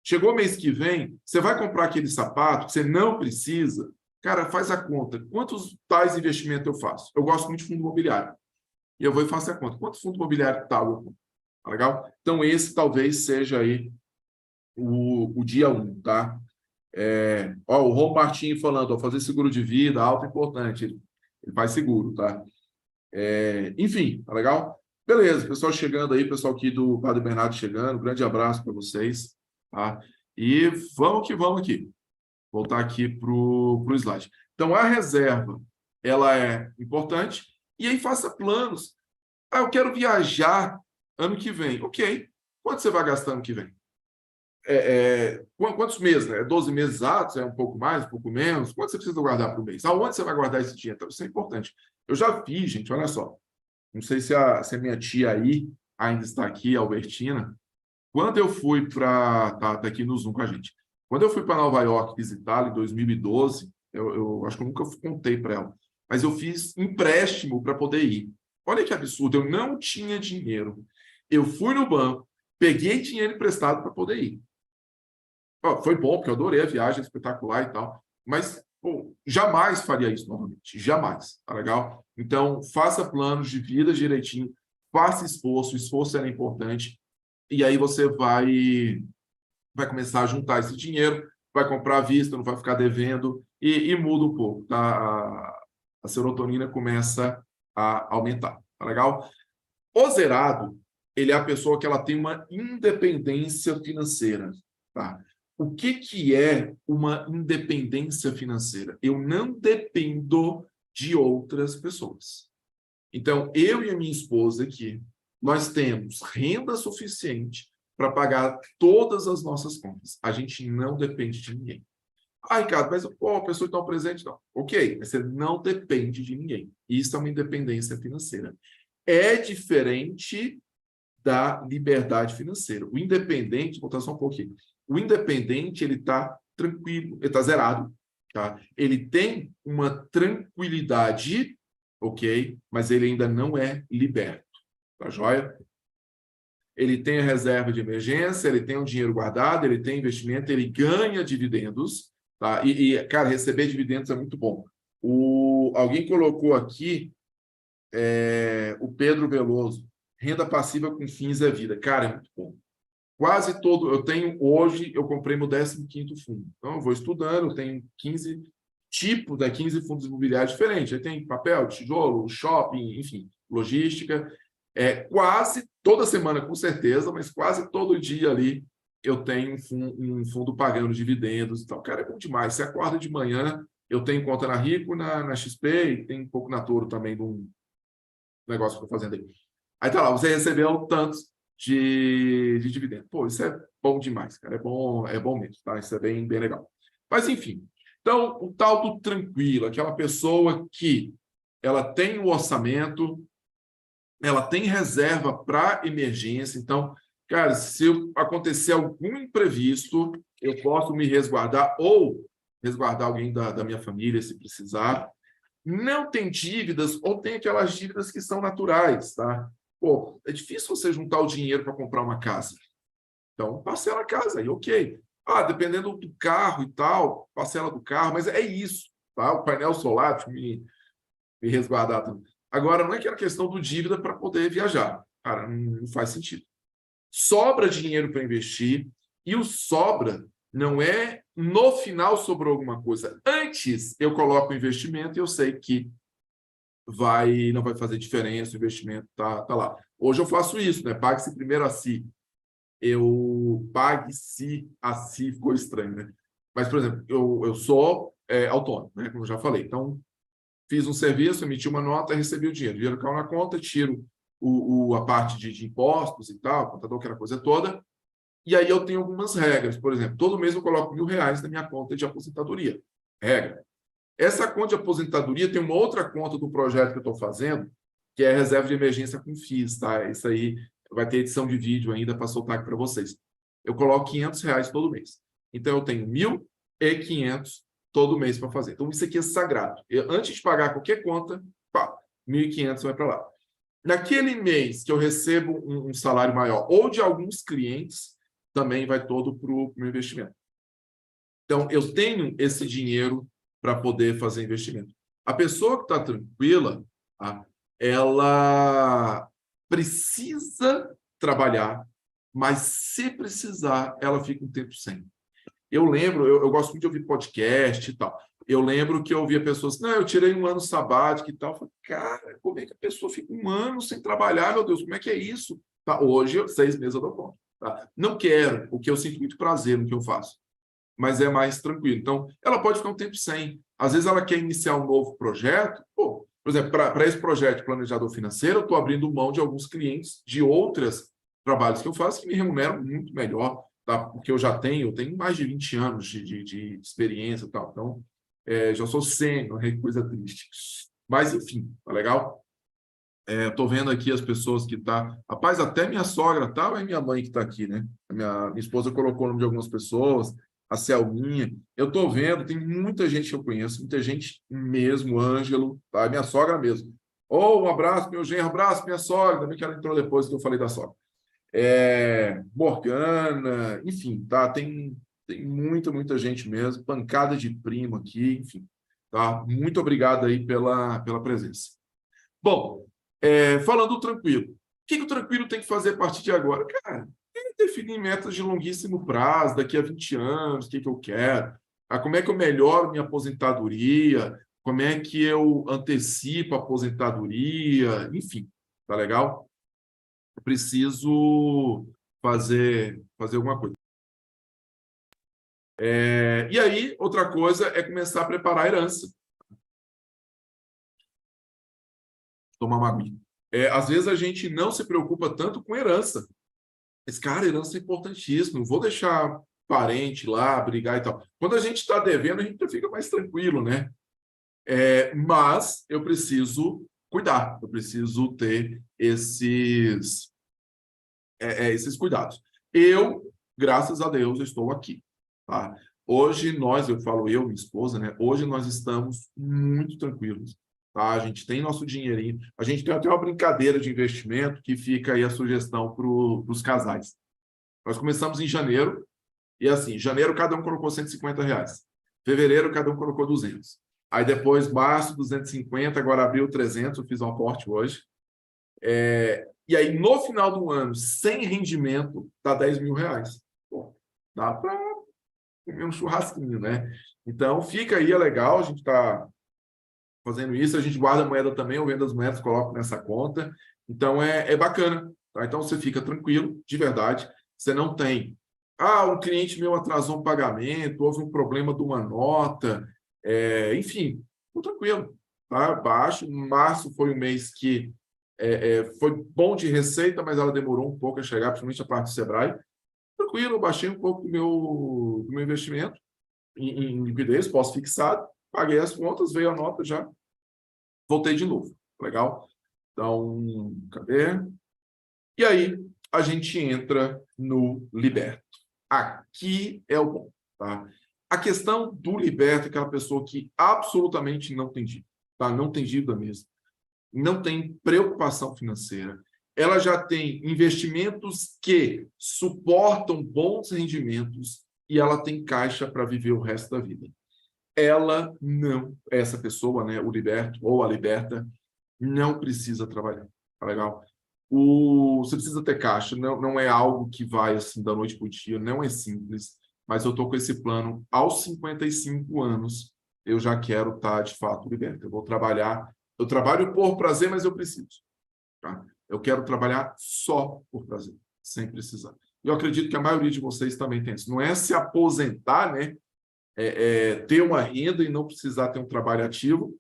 Chegou mês que vem, você vai comprar aquele sapato que você não precisa. Cara, faz a conta. Quantos tais investimentos eu faço? Eu gosto muito de fundo imobiliário. E eu vou e faço a conta. Quanto fundo imobiliário tal eu compro? Tá legal? Então, esse talvez seja aí o dia 1, tá? O Ron Martins falando, ó, fazer seguro de vida, alto é importante. Ele faz seguro, tá? Enfim, tá legal? Beleza, pessoal chegando aí, pessoal aqui do Padre Bernardo chegando, grande abraço para vocês, tá? E vamos que vamos aqui. Voltar aqui para o slide. Então, a reserva, ela é importante, e aí faça planos. Ah, eu quero viajar ano que vem. Ok. Quanto você vai gastar ano que vem? Quantos meses? Né? 12 meses exatos? É um pouco mais, um pouco menos? Quanto você precisa guardar por mês? Aonde você vai guardar esse dinheiro? Então, isso é importante. Eu já fiz, gente, olha só. Não sei se a minha tia aí ainda está aqui, Albertina. Quando eu fui para... Tá aqui no Zoom com a gente. Quando eu fui para Nova York visitá-la em 2012, eu acho que eu nunca contei para ela, mas eu fiz empréstimo para poder ir. Olha que absurdo, eu não tinha dinheiro. Eu fui no banco, peguei dinheiro emprestado para poder ir. Foi bom, porque eu adorei a viagem, espetacular e tal, mas pô, jamais faria isso novamente, jamais, tá legal? Então, faça planos de vida direitinho, faça esforço, o esforço é importante, e aí você vai começar a juntar esse dinheiro, vai comprar à vista, não vai ficar devendo, e muda um pouco, tá? A serotonina começa a aumentar, tá legal? O zerado, ele é a pessoa que ela tem uma independência financeira, tá? O que é uma independência financeira? Eu não dependo de outras pessoas. Então, eu e a minha esposa aqui, nós temos renda suficiente para pagar todas as nossas contas. A gente não depende de ninguém. Ah, Ricardo, mas pô, a pessoa está presente? Não. Ok, mas você não depende de ninguém. Isso é uma independência financeira. É diferente da liberdade financeira. O independente, vou voltar só um pouquinho. O independente, ele está tranquilo, ele está zerado. Tá? Ele tem uma tranquilidade, ok? Mas ele ainda não é liberto. Tá joia? Ele tem a reserva de emergência, ele tem o dinheiro guardado, ele tem investimento, ele ganha dividendos, tá? Cara, receber dividendos é muito bom. Alguém colocou aqui o Pedro Veloso, renda passiva com fins é vida. Cara, é muito bom. Quase todo, hoje, eu comprei meu 15º fundo. Então, eu vou estudando, eu tenho 15 tipos, 15 fundos imobiliários diferentes. Aí tem papel, tijolo, shopping, enfim, logística. Quase toda semana, com certeza, mas quase todo dia ali eu tenho um fundo pagando dividendos e tal. Cara, é bom demais. Você acorda de manhã, eu tenho conta na Rico, na XP, e tem um pouco na Toro também, de um negócio que eu estou fazendo aí. Aí tá lá, você recebeu tantos de dividendo. Pô, isso é bom demais, cara. É bom mesmo, tá? Isso é bem legal. Mas, enfim. Então, o tal do tranquilo, aquela pessoa que ela tem o orçamento, ela tem reserva para emergência. Então, cara, se acontecer algum imprevisto, eu posso me resguardar ou resguardar alguém da minha família, se precisar. Não tem dívidas ou tem aquelas dívidas que são naturais, tá? Pô, é difícil você juntar o dinheiro para comprar uma casa. Então, parcela a casa, aí ok. Ah, dependendo do carro e tal, parcela do carro, mas é isso, tá? O painel solar, deixa eu me resguardar também. Agora, não é aquela questão do dívida para poder viajar. Cara, não faz sentido. Sobra dinheiro para investir e o sobra não é no final sobrou alguma coisa. Antes eu coloco o investimento e eu sei que não vai fazer diferença, o investimento tá lá. Hoje eu faço isso, né? Pague-se primeiro a si. eu pague se assim ficou estranho, né? Mas, por exemplo, eu sou autônomo, né? Como eu já falei. Então, fiz um serviço, emiti uma nota, recebi o dinheiro. O dinheiro caiu na conta, tiro a parte de impostos e tal, contador, aquela coisa toda. E aí eu tenho algumas regras. Por exemplo, todo mês eu coloco R$ 1.000 na minha conta de aposentadoria. Regra. Essa conta de aposentadoria tem uma outra conta do projeto que eu estou fazendo, que é a reserva de emergência com FIIs, tá? Isso aí vai ter edição de vídeo ainda para soltar aqui para vocês. Eu coloco R$ 500 todo mês. Então, eu tenho 1.500 todo mês para fazer. Então, isso aqui é sagrado. Antes de pagar qualquer conta, pá, 1.500 vai para lá. Naquele mês que eu recebo um salário maior, ou de alguns clientes, também vai todo para o meu investimento. Então, eu tenho esse dinheiro para poder fazer investimento. A pessoa que está tranquila, tá? Ela precisa trabalhar, mas se precisar, ela fica um tempo sem. Eu lembro, eu gosto muito de ouvir podcast e tal. Eu lembro que eu ouvia pessoas, não, eu tirei um ano sabático e tal. Eu falei, cara, como é que a pessoa fica um ano sem trabalhar, meu Deus, como é que é isso? Tá, hoje, 6 meses eu dou conta. Tá? Não quero, porque eu sinto muito prazer no que eu faço, mas é mais tranquilo. Então, ela pode ficar um tempo sem. Às vezes ela quer iniciar um novo projeto. Pô, por exemplo, para esse projeto de planejador financeiro, eu estou abrindo mão de alguns clientes de outros trabalhos que eu faço que me remuneram muito melhor, tá? Porque eu tenho mais de 20 anos de experiência e tal. Então, já sou sênior, coisa triste. Mas, enfim, tá legal? Estou vendo aqui as pessoas que tá. Rapaz, até minha sogra tá, ou é minha mãe que está aqui, né? Minha esposa colocou o nome de algumas pessoas, a Selminha. Eu estou vendo, tem muita gente que eu conheço, muita gente mesmo, Ângelo, tá? Minha sogra mesmo. Um abraço, meu genro, abraço, minha sogra, também que ela entrou depois que eu falei da sogra. Morgana, enfim, tá? Tem muita gente mesmo, pancada de primo aqui, enfim, tá? Muito obrigado aí pela presença. Bom, falando tranquilo, o que o tranquilo tem que fazer a partir de agora? Cara, definir metas de longuíssimo prazo, daqui a 20 anos, o que eu quero, como é que eu melhoro minha aposentadoria, como é que eu antecipo a aposentadoria, enfim, tá legal? Eu preciso fazer alguma coisa. E aí, outra coisa é começar a preparar a herança. Tomar uma aguinha. Às vezes a gente não se preocupa tanto com herança. Mas, cara, herança é importantíssimo. Não vou deixar parente lá brigar e tal. Quando a gente está devendo, a gente já fica mais tranquilo, né? Mas eu preciso cuidar, eu preciso ter esses cuidados. Graças a Deus, estou aqui. Tá? Hoje eu falo eu, minha esposa, né? Hoje nós estamos muito tranquilos. Tá? A gente tem nosso dinheirinho. A gente tem até uma brincadeira de investimento que fica aí a sugestão para os casais. Nós começamos em janeiro, e assim, em janeiro cada um colocou R$ 150. Fevereiro cada um colocou 200. Aí depois, março, 250, agora abril 300, eu fiz um aporte hoje. E aí, no final do ano, sem rendimento, dá R$ 10.000. Pô, dá para comer um churrasquinho, né? Então, fica aí, é legal, a gente está fazendo isso, a gente guarda a moeda também, eu vendo as moedas, coloco nessa conta. Então, é bacana. Tá? Então, você fica tranquilo, de verdade. Você não tem... um cliente meu atrasou um pagamento, houve um problema de uma nota, enfim, tô tranquilo. Tá? Baixo. Março foi um mês que foi bom de receita, mas ela demorou um pouco a chegar, principalmente a parte do Sebrae. Tranquilo, eu baixei um pouco do meu investimento em liquidez, pós-fixado, paguei as contas, veio a nota, já voltei de novo. Legal? Então, cadê? E aí, a gente entra no Liberto. Aqui é o bom. Tá? A questão do Liberto é aquela pessoa que absolutamente não tem dívida. Tá? Não tem dívida mesmo. Não tem preocupação financeira. Ela já tem investimentos que suportam bons rendimentos e ela tem caixa para viver o resto da vida. Essa pessoa, né, o Liberto ou a Liberta, não precisa trabalhar. Tá legal? Você precisa ter caixa, não é algo que vai assim da noite para o dia, não é simples, mas eu estou com esse plano aos 55 anos, eu já quero estar de fato liberto. Eu vou trabalhar, eu trabalho por prazer, mas eu preciso. Tá? Eu quero trabalhar só por prazer, sem precisar. e eu acredito que a maioria de vocês também tem isso. Não é se aposentar, né? Ter uma renda e não precisar ter um trabalho ativo,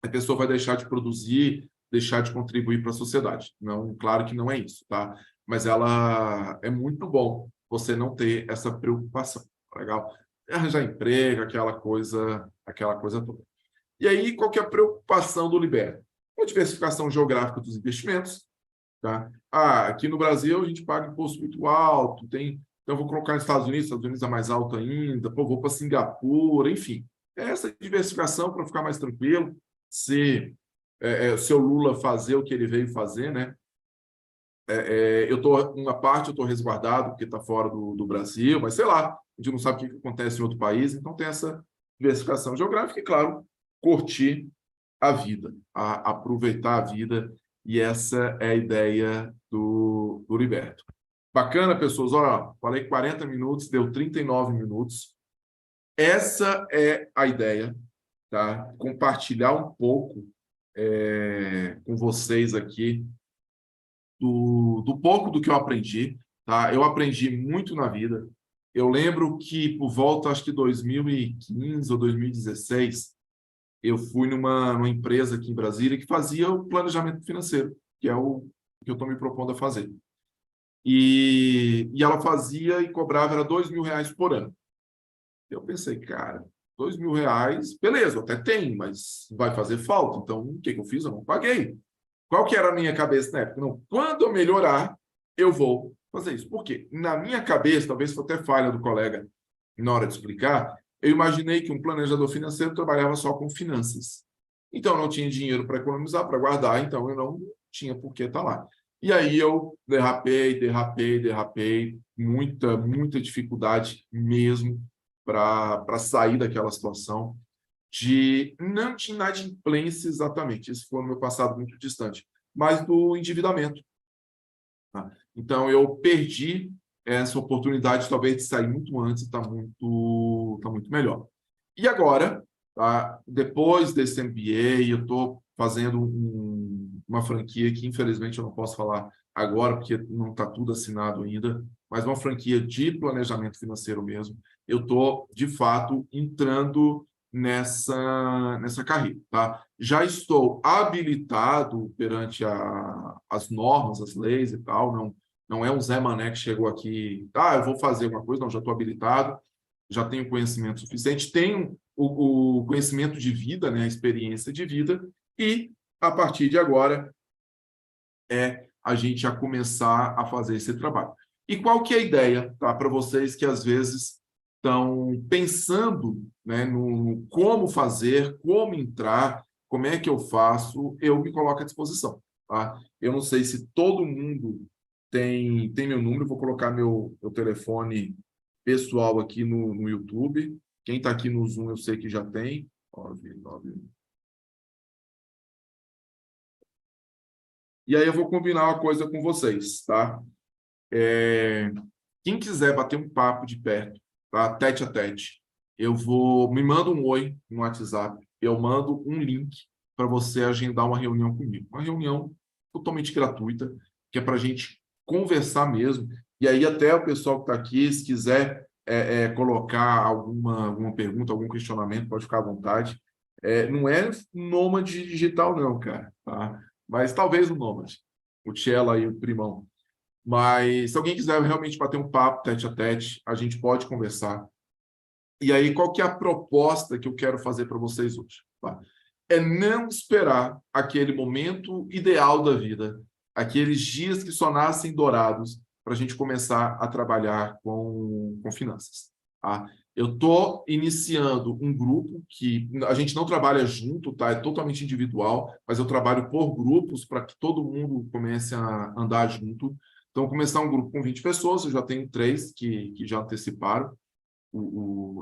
a pessoa vai deixar de produzir, deixar de contribuir para a sociedade. Não, claro que não é isso, tá? Mas ela é muito bom você não ter essa preocupação, tá legal? Arranjar emprego, aquela coisa toda. E aí, qual que é a preocupação do Libera? A diversificação geográfica dos investimentos, tá? Aqui no Brasil a gente paga imposto muito alto, então vou colocar nos Estados Unidos é mais alto ainda, pô, vou para Singapura, enfim. Essa diversificação para ficar mais tranquilo, se o seu Lula fazer o que ele veio fazer, né? Uma parte eu estou resguardado porque está fora do Brasil, mas sei lá, a gente não sabe o que acontece em outro país, então tem essa diversificação geográfica e, claro, curtir a vida, aproveitar a vida, e essa é a ideia do Liberto. Bacana, pessoas? Olha, falei 40 minutos, deu 39 minutos. Essa é a ideia, tá? Compartilhar um pouco com vocês aqui do pouco do que eu aprendi, tá? Eu aprendi muito na vida. Eu lembro que por volta, acho que 2015 ou 2016, eu fui numa empresa aqui em Brasília que fazia o planejamento financeiro, que é o que eu estou me propondo a fazer. E ela fazia e cobrava, era R$ 2.000 por ano. Eu pensei, cara, R$ 2.000, beleza, até tem, mas vai fazer falta. Então, o que eu fiz? Eu não paguei. Qual que era a minha cabeça na época? Não, quando eu melhorar, eu vou fazer isso. Por quê? Na minha cabeça, talvez foi até falha do colega na hora de explicar, eu imaginei que um planejador financeiro trabalhava só com finanças. Então, eu não tinha dinheiro para economizar, para guardar, então eu não tinha por que estar lá. E aí eu derrapei, muita dificuldade mesmo para sair daquela situação não de inadimplência exatamente, esse foi o meu passado muito distante, mas do endividamento. Tá? Então, eu perdi essa oportunidade, talvez, de sair muito antes, está muito melhor. E agora, tá? Depois desse MBA, eu estou fazendo uma franquia que, infelizmente, eu não posso falar agora, porque não está tudo assinado ainda, mas uma franquia de planejamento financeiro mesmo. Eu estou, de fato, entrando nessa carreira. Tá? Já estou habilitado perante as normas, as leis e tal, não é um Zé Mané que chegou aqui, eu vou fazer alguma coisa, não, já estou habilitado, já tenho conhecimento suficiente, tenho o conhecimento de vida, né, a experiência de vida, e a partir de agora a gente já começar a fazer esse trabalho. E qual que é a ideia, tá, para vocês que às vezes estão pensando, né, no como fazer, como entrar, como é que eu faço, eu me coloco à disposição. Tá? Eu não sei se todo mundo tem meu número, vou colocar meu telefone pessoal aqui no YouTube. Quem está aqui no Zoom, eu sei que já tem. 9. E aí eu vou combinar uma coisa com vocês, tá? Quem quiser bater um papo de perto, tá? Tete a tete, me manda um oi no WhatsApp, eu mando um link para você agendar uma reunião comigo. Uma reunião totalmente gratuita, que é para a gente conversar mesmo. E aí até o pessoal que está aqui, se quiser colocar alguma pergunta, algum questionamento, pode ficar à vontade. Não é nômade digital, não, cara. Tá? Mas talvez o nômade. O Tchela e o Primão. Mas se alguém quiser realmente bater um papo tete a tete, a gente pode conversar. E aí, qual que é a proposta que eu quero fazer para vocês hoje? Tá? É não esperar aquele momento ideal da vida, aqueles dias que só nascem dourados, para a gente começar a trabalhar com finanças. Tá? Eu estou iniciando um grupo que a gente não trabalha junto, tá? É totalmente individual, mas eu trabalho por grupos para que todo mundo comece a andar junto. Então, começar um grupo com 20 pessoas, eu já tenho 3 que já anteciparam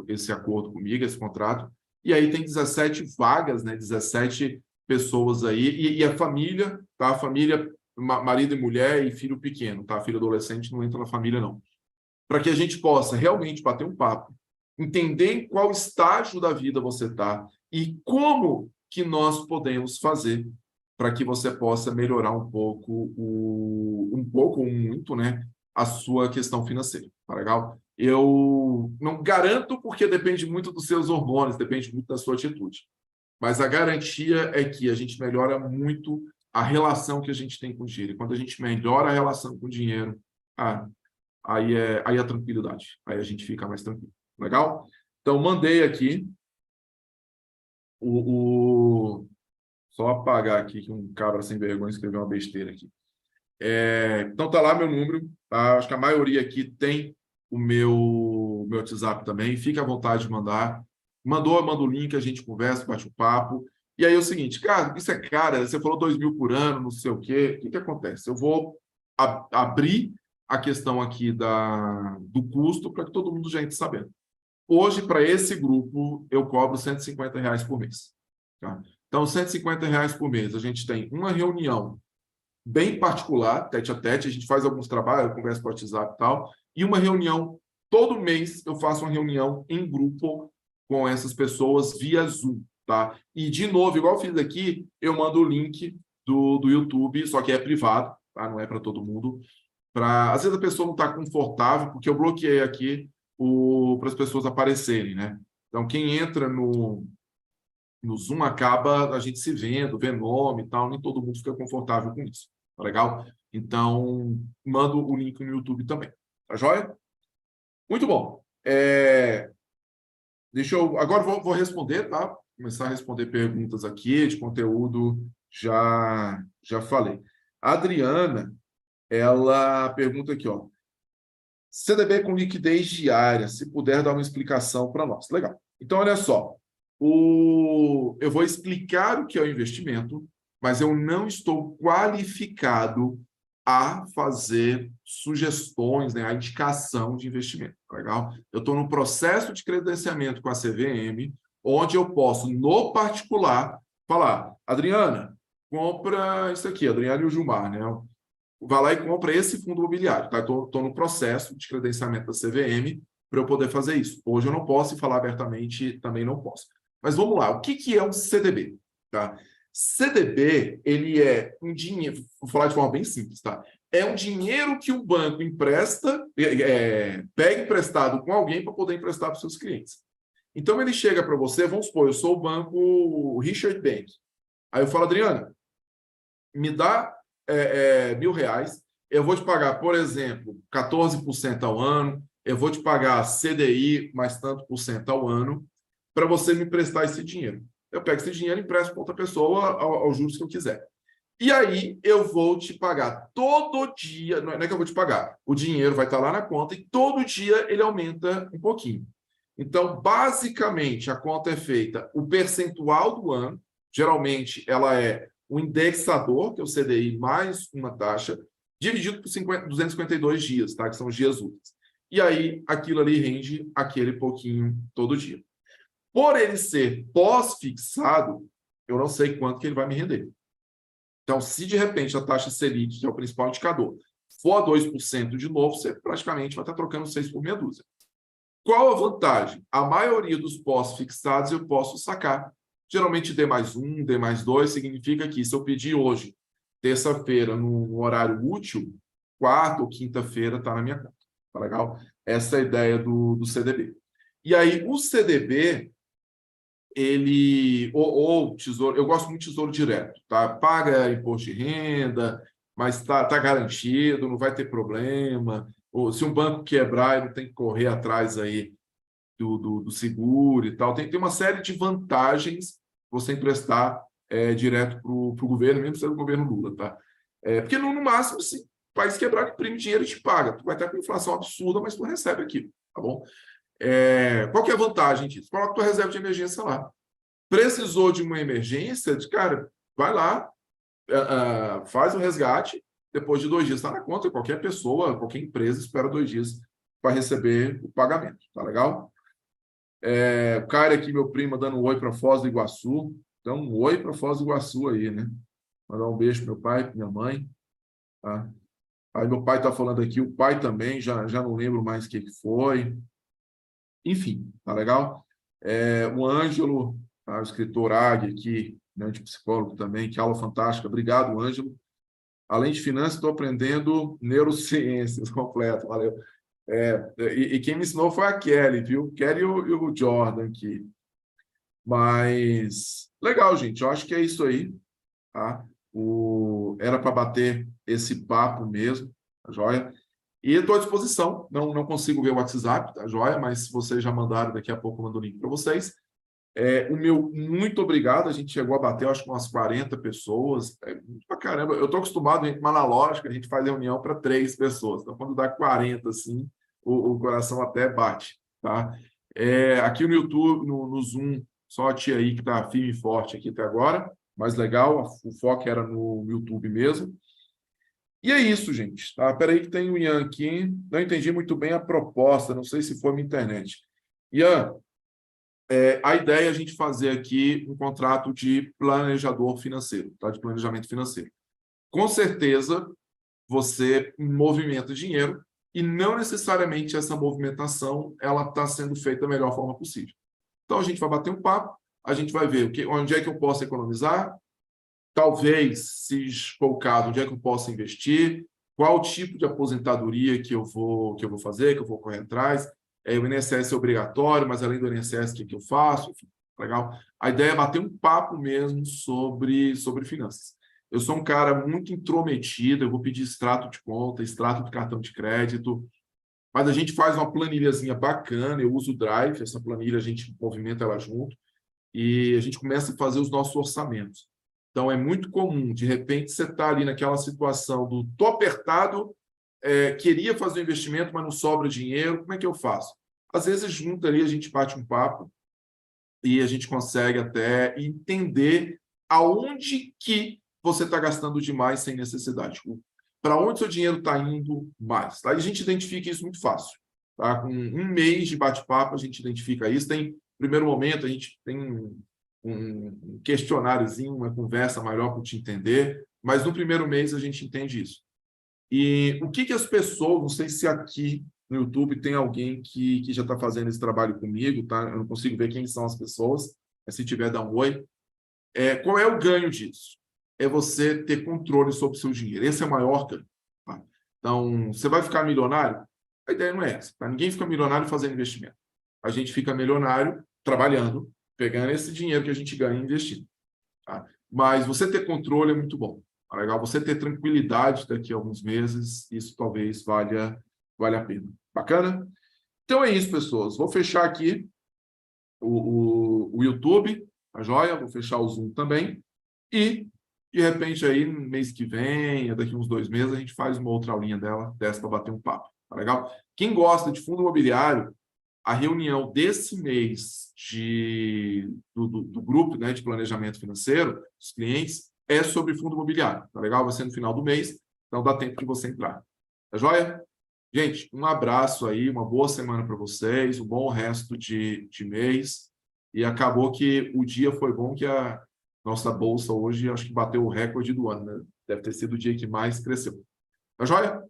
esse acordo comigo, esse contrato, e aí tem 17 vagas, né? 17 pessoas aí, e a família, tá? A família, marido e mulher e filho pequeno, tá? Filho adolescente não entra na família, não. Para que a gente possa realmente bater um papo, entender em qual estágio da vida você está e como que nós podemos fazer para que você possa melhorar um pouco ou muito, né, a sua questão financeira, tá legal? Eu não garanto porque depende muito dos seus hormônios, depende muito da sua atitude. Mas a garantia é que a gente melhora muito a relação que a gente tem com o dinheiro. E quando a gente melhora a relação com o dinheiro, ah, aí é tranquilidade. Aí a gente fica mais tranquilo. Legal? Então, mandei aqui só apagar aqui que um cabra sem vergonha escreveu uma besteira aqui. Então, tá lá meu número. Tá? Acho que a maioria aqui tem o meu WhatsApp também. Fica à vontade de mandar. Mandou, manda o link, a gente conversa, bate o papo. E aí é o seguinte, cara, isso é caro. Você falou 2.000 por ano, não sei o quê. O que acontece? Eu vou abrir a questão aqui do custo para que todo mundo já entre sabendo. Hoje, para esse grupo, eu cobro R$ 150 por mês. Tá? Então, R$ 150 por mês. A gente tem uma reunião bem particular, tete a tete, a gente faz alguns trabalhos, conversa por WhatsApp e tal, e uma reunião, todo mês eu faço uma reunião em grupo com essas pessoas via Zoom, tá? E, de novo, igual eu fiz aqui, eu mando o link do YouTube, só que é privado, tá? Não é para todo mundo. Às vezes a pessoa não está confortável, porque eu bloqueei aqui para as pessoas aparecerem, né? Então, quem entra no Zoom acaba a gente se vendo nome e tal, nem todo mundo fica confortável com isso. Tá legal? Então, mando o link no YouTube também. Tá joia? Muito bom. Agora vou responder, tá? Começar a responder perguntas aqui de conteúdo, já falei. A Adriana, ela pergunta aqui, ó. CDB com liquidez diária, se puder dar uma explicação para nós. Legal. Então, olha só. Eu vou explicar o que é o investimento, mas eu não estou qualificado a fazer sugestões, né, a indicação de investimento. Legal? Eu estou no processo de credenciamento com a CVM, onde eu posso, no particular, falar, Adriana, compra isso aqui, Adriana e o Gilmar, né? Vai lá e compra esse fundo imobiliário. Tá? Estou no processo de credenciamento da CVM para eu poder fazer isso. Hoje eu não posso e falar abertamente também não posso. Mas vamos lá, o que é um CDB? Tá? CDB, ele é um dinheiro, vou falar de forma bem simples, tá? É um dinheiro que o banco empresta, pega emprestado com alguém para poder emprestar para os seus clientes. Então ele chega para você, vamos supor, eu sou o banco Richard Bank. Aí eu falo, Adriana, me dá R$ 1.000, eu vou te pagar, por exemplo, 14% ao ano, eu vou te pagar CDI mais tanto por cento ao ano, para você me emprestar esse dinheiro. Eu pego esse dinheiro e empresto para outra pessoa aos juros que eu quiser. E aí eu vou te pagar todo dia, não é que eu vou te pagar, o dinheiro vai estar lá na conta e todo dia ele aumenta um pouquinho. Então, basicamente, a conta é feita o percentual do ano, geralmente ela é o indexador, que é o CDI, mais uma taxa, dividido por 252 dias, tá? Que são os dias úteis. E aí, aquilo ali rende aquele pouquinho todo dia. Por ele ser pós-fixado, eu não sei quanto que ele vai me render. Então, se de repente a taxa Selic, que é o principal indicador, for a 2% de novo, você praticamente vai estar trocando 6 por meia dúzia. Qual a vantagem? A maioria dos pós-fixados eu posso sacar. Geralmente D+1, D+2 significa que se eu pedir hoje, terça-feira, no horário útil, quarta ou quinta-feira está na minha conta. Tá legal? Essa é a ideia do CDB. E aí, o CDB, ou tesouro, eu gosto muito de tesouro direto, tá? Paga imposto de renda, mas tá garantido, não vai ter problema. Ou se um banco quebrar, eu não tenho que correr atrás aí do seguro e tal. Tem uma série de vantagens você emprestar direto para o governo, mesmo sendo o governo Lula, tá? Porque no máximo, se o país quebrar, imprime dinheiro e te paga. Tu vai ter uma inflação absurda, mas tu recebe aquilo, tá bom? Qual que é a vantagem disso? Coloca tua reserva de emergência lá. Precisou de uma emergência, cara, vai lá, faz o resgate, depois de 2 dias está na conta, qualquer pessoa, qualquer empresa espera 2 dias para receber o pagamento, tá legal? O cara aqui, meu primo, dando um oi para Foz do Iguaçu. Então, um oi para Foz do Iguaçu aí, né? Mandar um beijo para meu pai, para minha mãe. Tá? Aí meu pai está falando aqui, o pai também, já não lembro mais o que foi. Enfim, tá legal? O Ângelo, o escritor Águia aqui, né, de psicólogo também, que aula fantástica. Obrigado, Ângelo. além de finanças, estou aprendendo neurociências completo, valeu. E quem me ensinou foi a Kelly, viu? Kelly e o Jordan aqui. Mas, legal, gente, eu acho que é isso aí, tá? Era para bater esse papo mesmo, tá joia? E estou à disposição, não consigo ver o WhatsApp, tá joia? Mas se vocês já mandaram, daqui a pouco eu mando o link para vocês. O meu muito obrigado, a gente chegou a bater, acho que umas 40 pessoas, muito pra caramba. Eu estou acostumado, mas na lógica, a gente faz reunião para 3 pessoas, então quando dá 40, assim, o coração até bate, tá? Aqui no YouTube, no Zoom, só a tia aí que está firme e forte aqui até agora, mais legal, o foco era no YouTube mesmo. E é isso, gente. Tá? Espera aí que tem o Ian aqui. Não entendi muito bem a proposta, não sei se foi minha internet. Ian, a ideia é a gente fazer aqui um contrato de planejador financeiro, tá? De planejamento financeiro. Com certeza, você movimenta dinheiro e não necessariamente essa movimentação ela está sendo feita da melhor forma possível. Então, a gente vai bater um papo, a gente vai ver onde é que eu posso economizar, talvez, se for o caso, onde é que eu posso investir, qual tipo de aposentadoria que eu vou fazer, que eu vou correr atrás. O INSS é obrigatório, mas além do INSS, o que eu faço? Enfim, legal. A ideia é bater um papo mesmo sobre finanças. Eu sou um cara muito intrometido, eu vou pedir extrato de conta, extrato de cartão de crédito, mas a gente faz uma planilhazinha bacana, eu uso o Drive, essa planilha a gente movimenta ela junto, e a gente começa a fazer os nossos orçamentos. Então, é muito comum, de repente, você está ali naquela situação do tô apertado, queria fazer um investimento, mas não sobra dinheiro, como é que eu faço? Às vezes, junto ali, a gente bate um papo e a gente consegue até entender aonde que você está gastando demais sem necessidade. Para onde seu dinheiro está indo mais. Tá? E a gente identifica isso muito fácil. Tá? Com um mês de bate-papo, a gente identifica isso. Tem, no primeiro momento, a gente tem um questionáriozinho, uma conversa maior para te entender, mas no primeiro mês a gente entende isso. E o que as pessoas, não sei se aqui no YouTube tem alguém que já está fazendo esse trabalho comigo, tá? Eu não consigo ver quem são as pessoas, mas se tiver, dá um oi. Qual é o ganho disso? É você ter controle sobre o seu dinheiro. Esse é o maior ganho. Tá? Então, você vai ficar milionário? A ideia não é essa. Tá? Ninguém fica milionário fazendo investimento. A gente fica milionário trabalhando, pegando esse dinheiro que a gente ganha e investindo. Tá? Mas você ter controle é muito bom. É legal você ter tranquilidade daqui a alguns meses, isso talvez valha a pena. Bacana? Então é isso, pessoas. Vou fechar aqui o YouTube, a joia, vou fechar o Zoom também. E, de repente, aí, no mês que vem, daqui uns 2 meses, a gente faz uma outra aulinha dessa para bater um papo. Tá legal? Quem gosta de fundo imobiliário, a reunião desse mês do grupo, né, de planejamento financeiro, dos clientes, é sobre fundo imobiliário. Tá legal? Vai ser no final do mês, então dá tempo de você entrar. Tá joia? Gente, um abraço aí, uma boa semana para vocês, um bom resto de mês. E acabou que o dia foi bom, que a nossa bolsa hoje acho que bateu o recorde do ano, né? Deve ter sido o dia que mais cresceu. Tá joia?